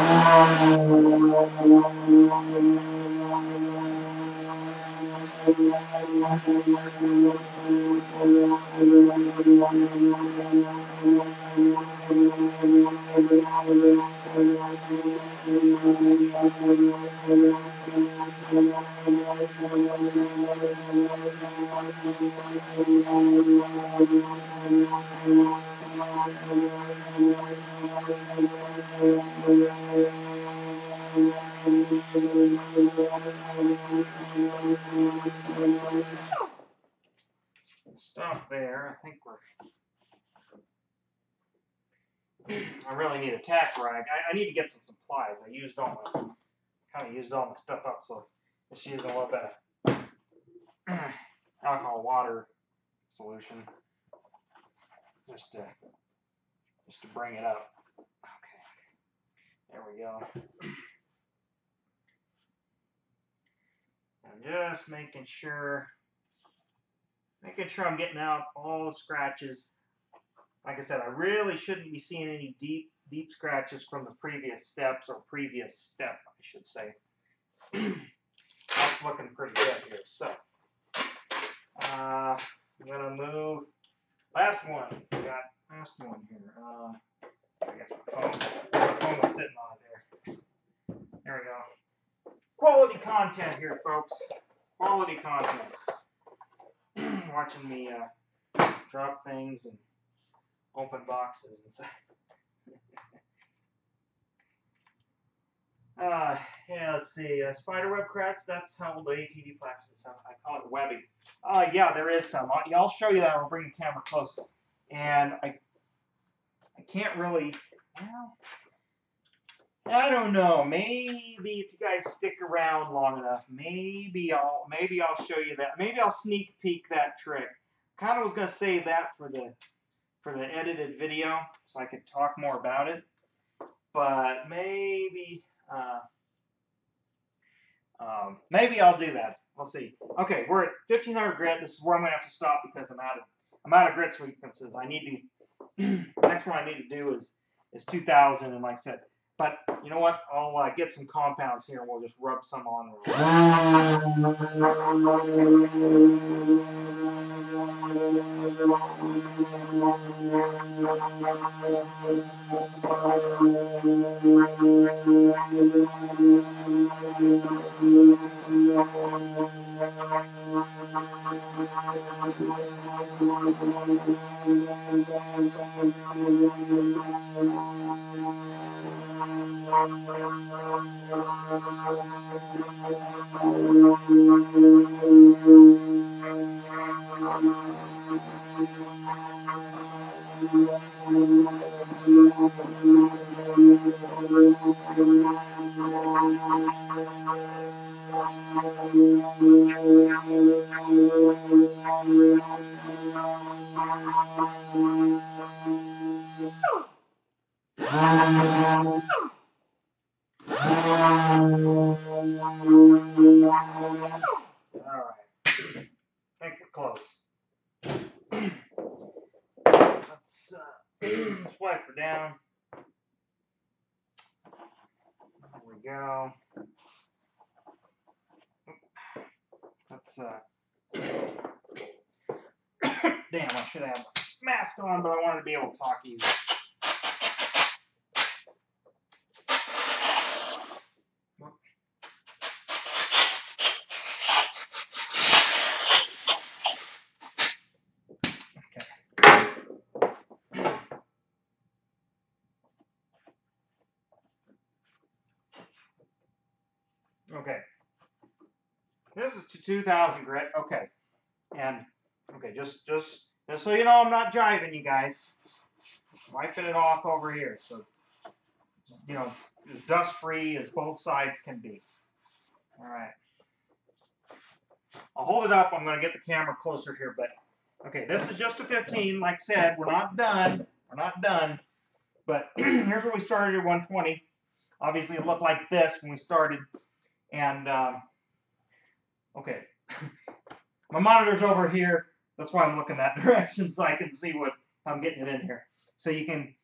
Stop there. I think I really need a tack rag. I need to get some supplies. I kind of used all my stuff up, so just using a little bit of alcohol water solution just to bring it up. Okay, there we go. I'm just making sure I'm getting out all the scratches. Like I said, I really shouldn't be seeing any deep scratches from the previous steps, or previous step, I should say. That's looking pretty good here. So, I'm going to move. Last one. We got last one here. I guess my phone was sitting on it there. There we go. Quality content here, folks. Quality content. Watching me drop things and open boxes and stuff. Yeah, let's see. Spiderweb cracks, that's how the ATV plastics is. I call it webbing. Yeah, there is some. I'll show you that. I'll bring the camera close. And I can't really, well, I don't know. Maybe if you guys stick around long enough, maybe I'll show you that. Maybe I'll sneak peek that trick. Kind of was going to save that for the edited video so I could talk more about it. But maybe I'll do that. We'll see. Okay, we're at 1,500 grit. This is where I'm going to have to stop because I'm out of grit sequences. I need to. Next one I need to do is 2,000, and like I said. But you know what? I'll get some compounds here, and we'll just rub some on. I think we're close. Let's wipe her down. There we go. Let's damn, I should have a mask on, but I wanted to be able to talk easy. Okay. This is to 2,000 grit. Okay. And okay, just so you know, I'm not jiving you guys. Wiping it off over here, so it's you know, it's as dust free as both sides can be. All right. I'll hold it up. I'm going to get the camera closer here, but okay, this is just a 15. Like I said, we're not done. We're not done. But here's where we started at 120. Obviously, it looked like this when we started. And okay, my monitor's over here. That's why I'm looking that direction so I can see what I'm getting it in here. So you can,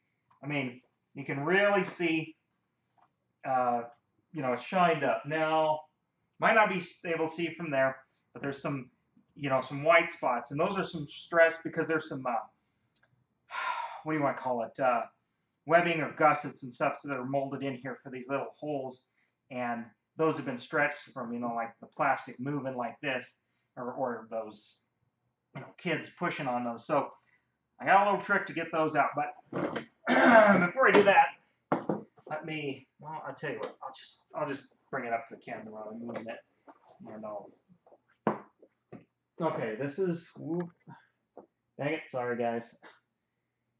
I mean, you can really see, you know, it's shined up. Now, might not be able to see from there, but there's some, you know, some white spots, and those are some stress because there's some, what do you want to call it, webbing or gussets and stuff that are molded in here for these little holes, and those have been stretched from, you know, like the plastic moving like this, or those, you know, kids pushing on those. So I got a little trick to get those out, but before I do that, let me, well, I'll tell you what, I'll just bring it up to the camera while I'm moving it, and I'll, okay, this is, whoop, dang it, sorry guys.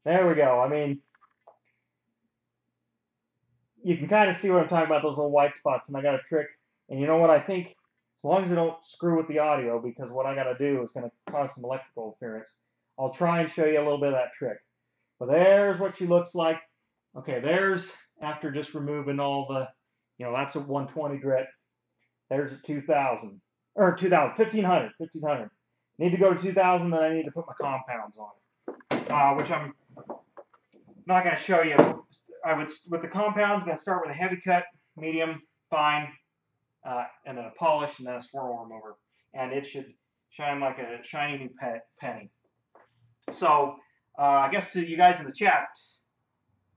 There we go. I mean, you can kind of see what I'm talking about, those little white spots, and I got a trick, and you know what, I think, as long as I don't screw with the audio, because what I got to do is going to cause some electrical interference, I'll try and show you a little bit of that trick. But there's what she looks like. Okay, there's, after just removing all the, you know, that's a 120 grit. There's a 2,000, or 2,000, 1,500. Need to go to 2,000, then I need to put my compounds on, which I'm not going to show you. I would, with the compounds, I'm going to start with a heavy cut, medium, fine, and then a polish, and then a swirl remover. And it should shine like a shiny new penny. So, I guess to you guys in the chat,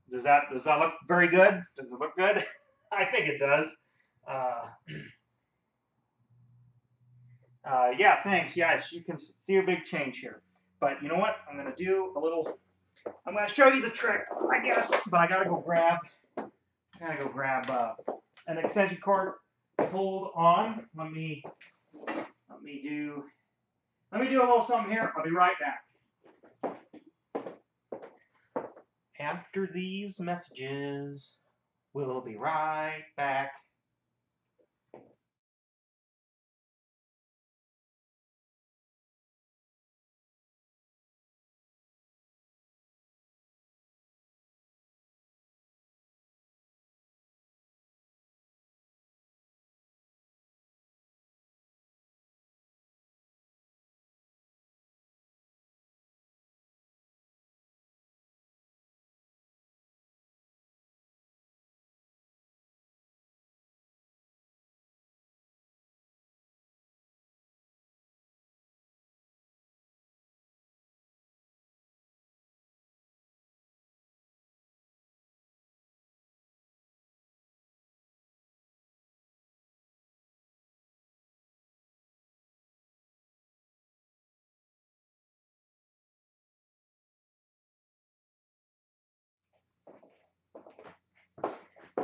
does that look very good? Does it look good? I think it does. Yeah, thanks. Yes, you can see a big change here. But you know what? I'm going to do a little, I'm going to show you the trick, I guess, but I got to go grab an extension cord. Hold on. Let me do a little something here. I'll be right back. After these messages, we'll be right back.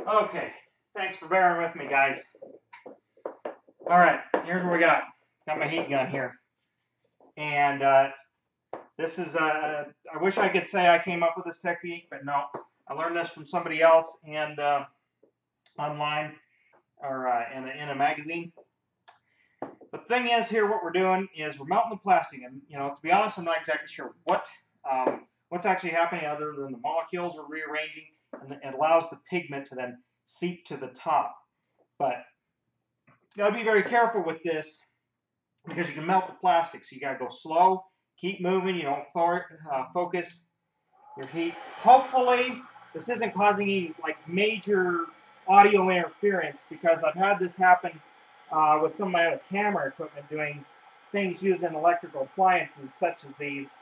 Okay, thanks for bearing with me, guys. All right, here's what we got. Got my heat gun here. And this is, I wish I could say I came up with this technique, but no. I learned this from somebody else and online or in a magazine. The thing is here, what we're doing is we're melting the plastic. And, you know, to be honest, I'm not exactly sure what's actually happening other than the molecules are rearranging, and it allows the pigment to then seep to the top. But you got to be very careful with this because you can melt the plastic. So you got to go slow, keep moving. You don't focus your heat. Hopefully, this isn't causing any like major audio interference, because I've had this happen with some of my other camera equipment doing things using electrical appliances such as these.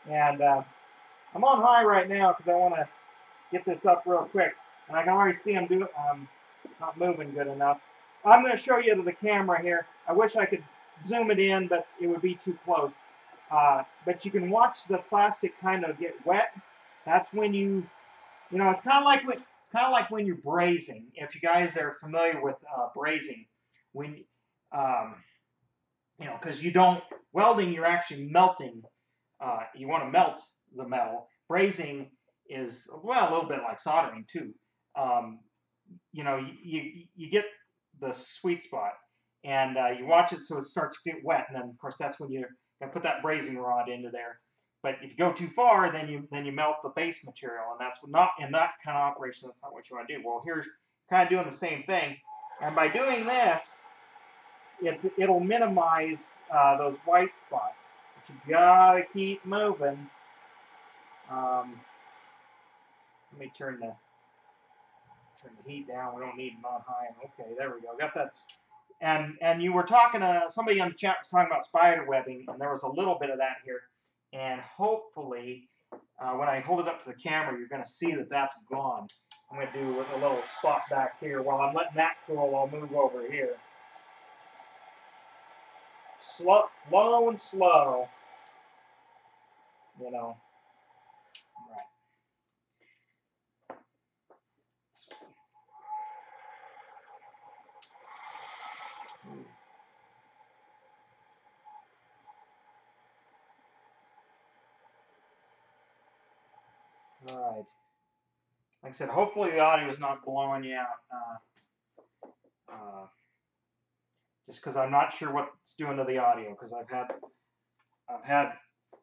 And I'm on high right now because I want to get this up real quick. And I can already see I'm not moving good enough. I'm going to show you to the camera here. I wish I could zoom it in, but it would be too close. But you can watch the plastic kind of get wet. That's when it's kind of like when you're brazing. If you guys are familiar with brazing, when because you don't welding, you're actually melting. You want to melt the metal. Brazing is, well, a little bit like soldering too. You get the sweet spot, and you watch it so it starts to get wet, and then of course that's when you're gonna put that brazing rod into there. But if you go too far, then you melt the base material, and that's not in that kind of operation. That's not what you want to do. Well, here's kind of doing the same thing, and by doing this, it'll minimize those white spots. But you gotta keep moving. Let me turn the heat down. We don't need them on high. Okay, there we go. Got that. And you were talking to somebody on the chat was talking about spider webbing, and there was a little bit of that here. And hopefully, when I hold it up to the camera, you're going to see that that's gone. I'm going to do a little spot back here. While I'm letting that cool, I'll move over here. Low and slow. All right. All right. Like I said, hopefully the audio is not blowing you out. Just because I'm not sure what it's doing to the audio, because I've had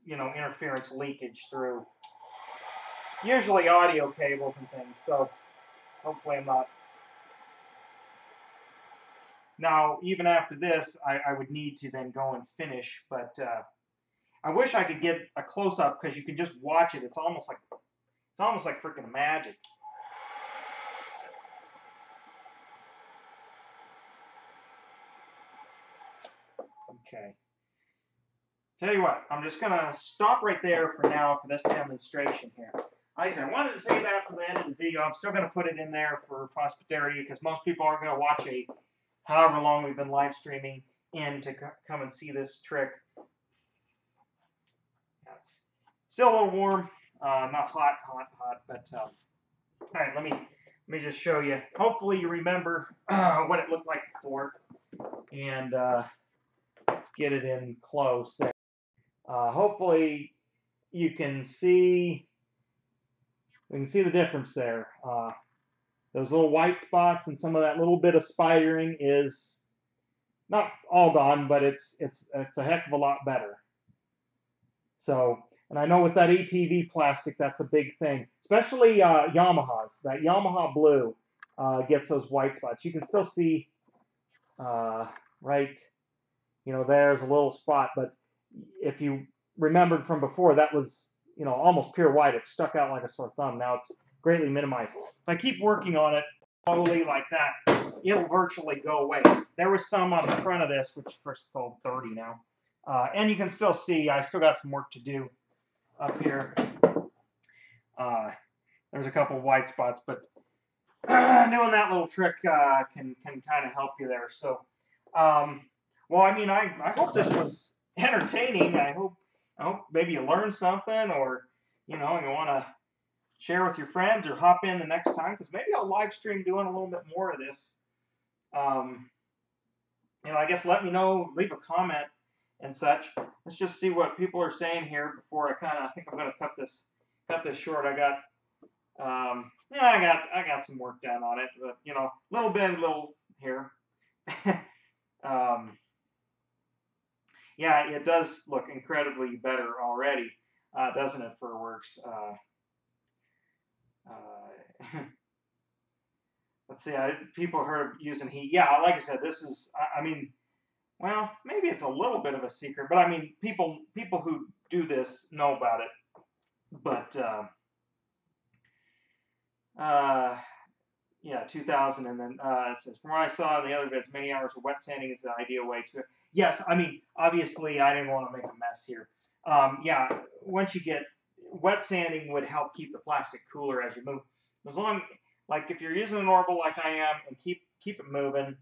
interference leakage through usually audio cables and things. So hopefully I'm not. Now, even after this, I would need to then go and finish, but I wish I could get a close-up because you can just watch it. It's almost like freaking magic. Okay. Tell you what, I'm just going to stop right there for now for this demonstration here. Like I said, I wanted to say that for the end of the video. I'm still going to put it in there for posterity because most people aren't going to watch however long we've been live streaming in to come and see this trick. It's still a little warm, not hot, but all right, let me just show you. Hopefully you remember what it looked like before, and let's get it in close there. Hopefully you can see. We can see the difference there. Those little white spots and some of that little bit of spidering is not all gone, but it's a heck of a lot better. So, and I know with that ATV plastic, that's a big thing, especially Yamahas. That Yamaha blue gets those white spots. You can still see right, there's a little spot, but if you remembered from before, that was almost pure white. It stuck out like a sore thumb. Now it's greatly minimized. If I keep working on it slowly like that, it'll virtually go away. There was some on the front of this, which of course it's all dirty now. And you can still see I still got some work to do up here. There's a couple of white spots, but doing that little trick can kind of help you there. So, well, I mean, I hope this was entertaining. I hope maybe you learned something, or you want to share with your friends or hop in the next time, because maybe I'll live stream doing a little bit more of this. I guess let me know, leave a comment and such. Let's just see what people are saying here before I think I'm going to cut this short. I got some work done on it, but a little here. Yeah, it does look incredibly better already, doesn't it, for Works? let's see, people heard of using heat. Yeah, like I said, this is, I mean, well, maybe it's a little bit of a secret, but I mean, people who do this know about it. But yeah, 2000, and then it says, from what I saw in the other vids, many hours of wet sanding is the ideal way to. Yes, I mean, obviously, I didn't want to make a mess here. Yeah, once you get wet sanding would help keep the plastic cooler as you move. As long, like if you're using an Orbital like I am, and keep it moving,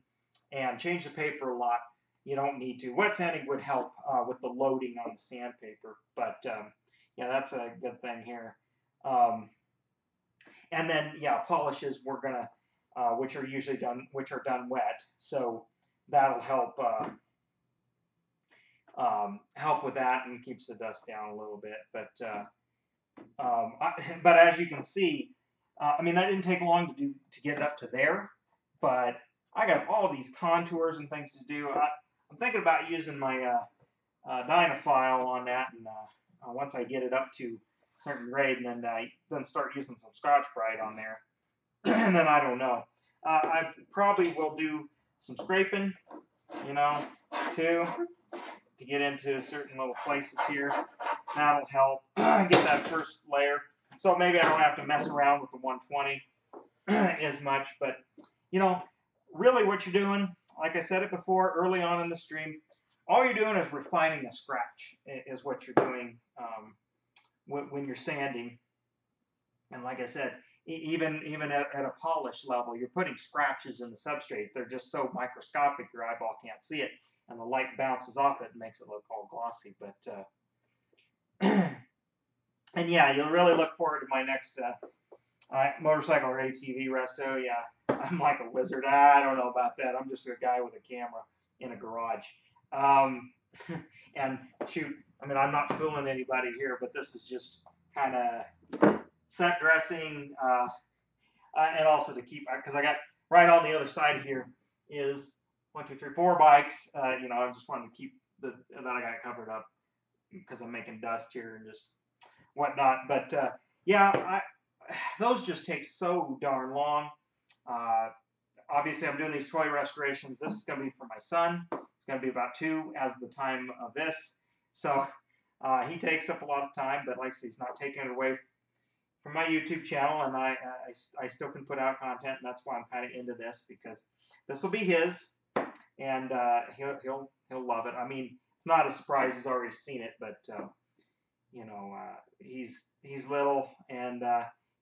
and change the paper a lot, you don't need to. Wet sanding would help with the loading on the sandpaper, but yeah, that's a good thing here. And then yeah, polishes we're gonna, which are usually done, done wet, so that'll help help with that and keeps the dust down a little bit. But but as you can see, I mean that didn't take long to get it up to there, but I got all these contours and things to do. I'm thinking about using my Dynafile on that, and once I get it up to a certain grade, and then start using some Scotch-Brite on there. And then I don't know. I probably will do some scraping, you know, too, to get into certain little places here. That'll help get that first layer. So maybe I don't have to mess around with the 120 as much, but you know, really what you're doing, like I said it before early on in the stream, all you're doing is refining a scratch is what you're doing when you're sanding. And like I said, even at a polish level, you're putting scratches in the substrate. They're just so microscopic your eyeball can't see it, and the light bounces off it and makes it look all glossy. But and yeah, you'll really look forward to my next motorcycle or ATV resto. Yeah, I'm like a wizard. I don't know about that. I'm just a guy with a camera in a garage. And shoot, I mean, I'm not fooling anybody here, but this is just kind of set dressing, and also to keep, because I got right on the other side here is 1, 2, 3, 4 bikes. You know, I just wanted to keep that I got covered up because I'm making dust here and just whatnot. But yeah, those just take so darn long. Obviously, I'm doing these toy restorations. This is going to be for my son. It's going to be about 2 as the time of this. So he takes up a lot of time, but like I say, he's not taking it away from my YouTube channel, and I still can put out content, and that's why I'm kind of into this, because this will be his, and he'll love it. I mean, it's not a surprise; he's already seen it, but you know, he's little, and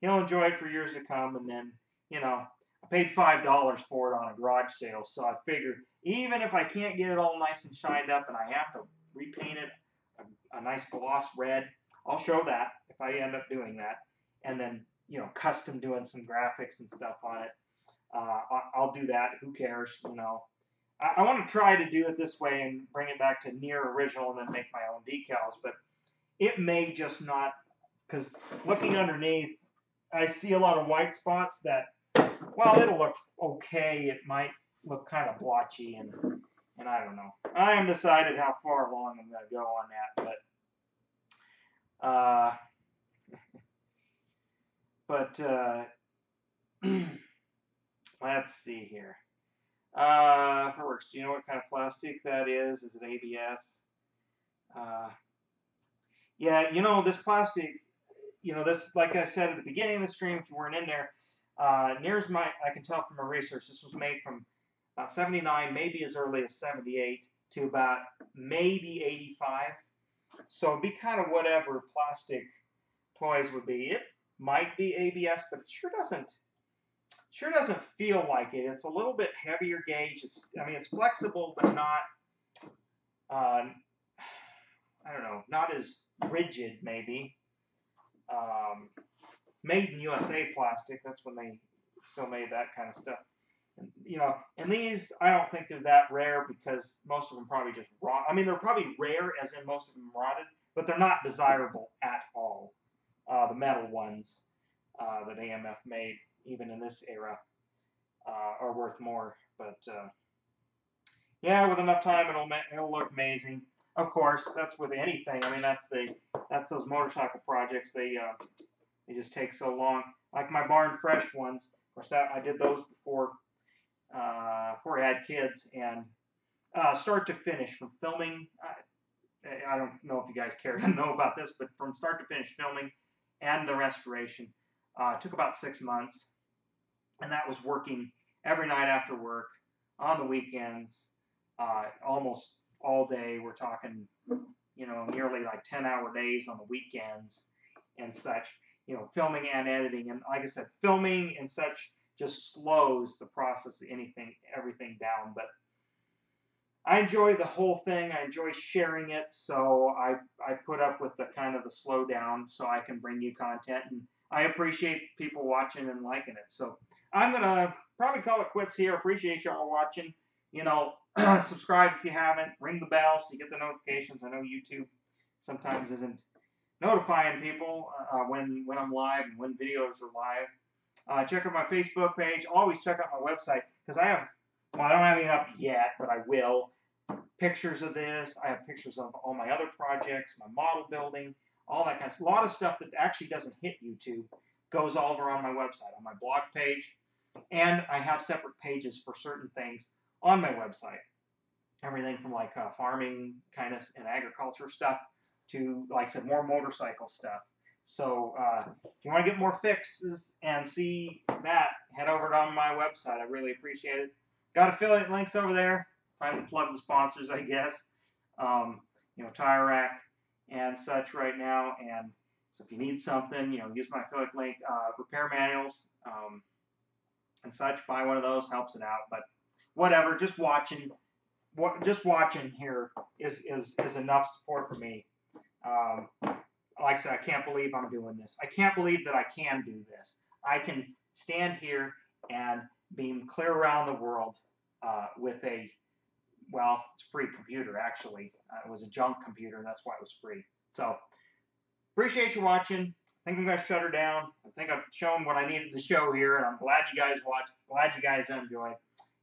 he'll enjoy it for years to come. And then, you know, I paid $5 for it on a garage sale, so I figured even if I can't get it all nice and shined up, and I have to repaint it a nice gloss red, I'll show that if I end up doing that. And then, you know, custom doing some graphics and stuff on it. I'll do that. Who cares? You know, I want to try to do it this way and bring it back to near original and then make my own decals. But it may just not, because looking underneath, I see a lot of white spots that, well, it'll look okay. It might look kind of blotchy, and I don't know. I haven't decided how far along I'm going to go on that, but let's see here. Works. Do you know what kind of plastic that is? Is it ABS? Yeah, you know, this plastic, you know, this, like I said at the beginning of the stream, if you weren't in there, near's I can tell from my research, this was made from about 79, maybe as early as 78, to about maybe 85. So it'd be kind of whatever plastic toys would be. It might be ABS, but it sure doesn't feel like it. It's a little bit heavier gauge. I mean, it's flexible, but not, I don't know, not as rigid, maybe. Made in USA plastic. That's when they still made that kind of stuff. And, you know, and these, I don't think they're that rare, because most of them probably just rot. I mean, they're probably rare, as in most of them rotted, but they're not desirable at all. The metal ones that AMF made, even in this era, are worth more. But yeah, with enough time, it'll look amazing. Of course, that's with anything. I mean, that's those motorcycle projects. They just take so long. like my Barn Fresh ones. Of course, I did those before I had kids, and start to finish from filming. I don't know if you guys care to know about this, but from start to finish filming and the restoration took about 6 months, and that was working every night after work, on the weekends, almost all day. We're talking, nearly like 10-hour days on the weekends and such. Filming and editing, and like I said, filming and such just slows the process of everything down. But I enjoy the whole thing. I enjoy sharing it, so I put up with the kind of the slow down so I can bring you content, and I appreciate people watching and liking it. So I'm gonna probably call it quits here. Appreciate y'all watching. Subscribe if you haven't. Ring the bell so you get the notifications. I know YouTube sometimes isn't notifying people when I'm live and when videos are live. Check out my Facebook page. Always check out my website because I don't have any up yet, but I will. Pictures of this. I have pictures of all my other projects, my model building, all that kind of stuff. A lot of stuff that actually doesn't hit YouTube goes all over on my website, on my blog page. And I have separate pages for certain things on my website. Everything from like farming kind of and agriculture stuff to, like I said, more motorcycle stuff. So if you want to get more fixes and see that, head over to my website. I really appreciate it. Got affiliate links over there. Trying to plug the sponsors, I guess. Tire Rack and such right now. And so if you need something, use my affiliate link. Repair manuals and such. Buy one of those, helps it out. But whatever, just watching here is enough support for me. Like I said, I can't believe I'm doing this. I can't believe that I can do this. I can stand here and beam clear around the world with a, well, it's a free computer, actually. It was a junk computer, and that's why it was free. So, appreciate you watching. I think I'm going to shut her down. I think I've shown what I needed to show here, and I'm glad you guys watched. Glad you guys enjoyed.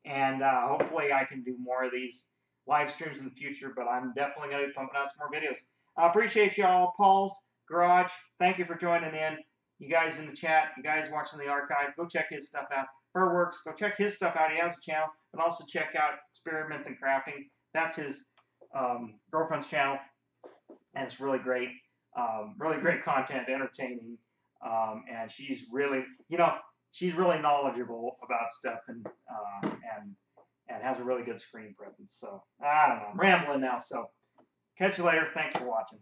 And hopefully I can do more of these live streams in the future, but I'm definitely going to be pumping out some more videos. I appreciate y'all. Paul's Garage, thank you for joining in. You guys in the chat, you guys watching the archive, go check his stuff out. Furworks, go check his stuff out. He has a channel, but also check out Experiments in Crafting. That's his girlfriend's channel, and it's really great content, entertaining, and she's really, she's really knowledgeable about stuff and has a really good screen presence. So I don't know, I'm rambling now. So catch you later. Thanks for watching.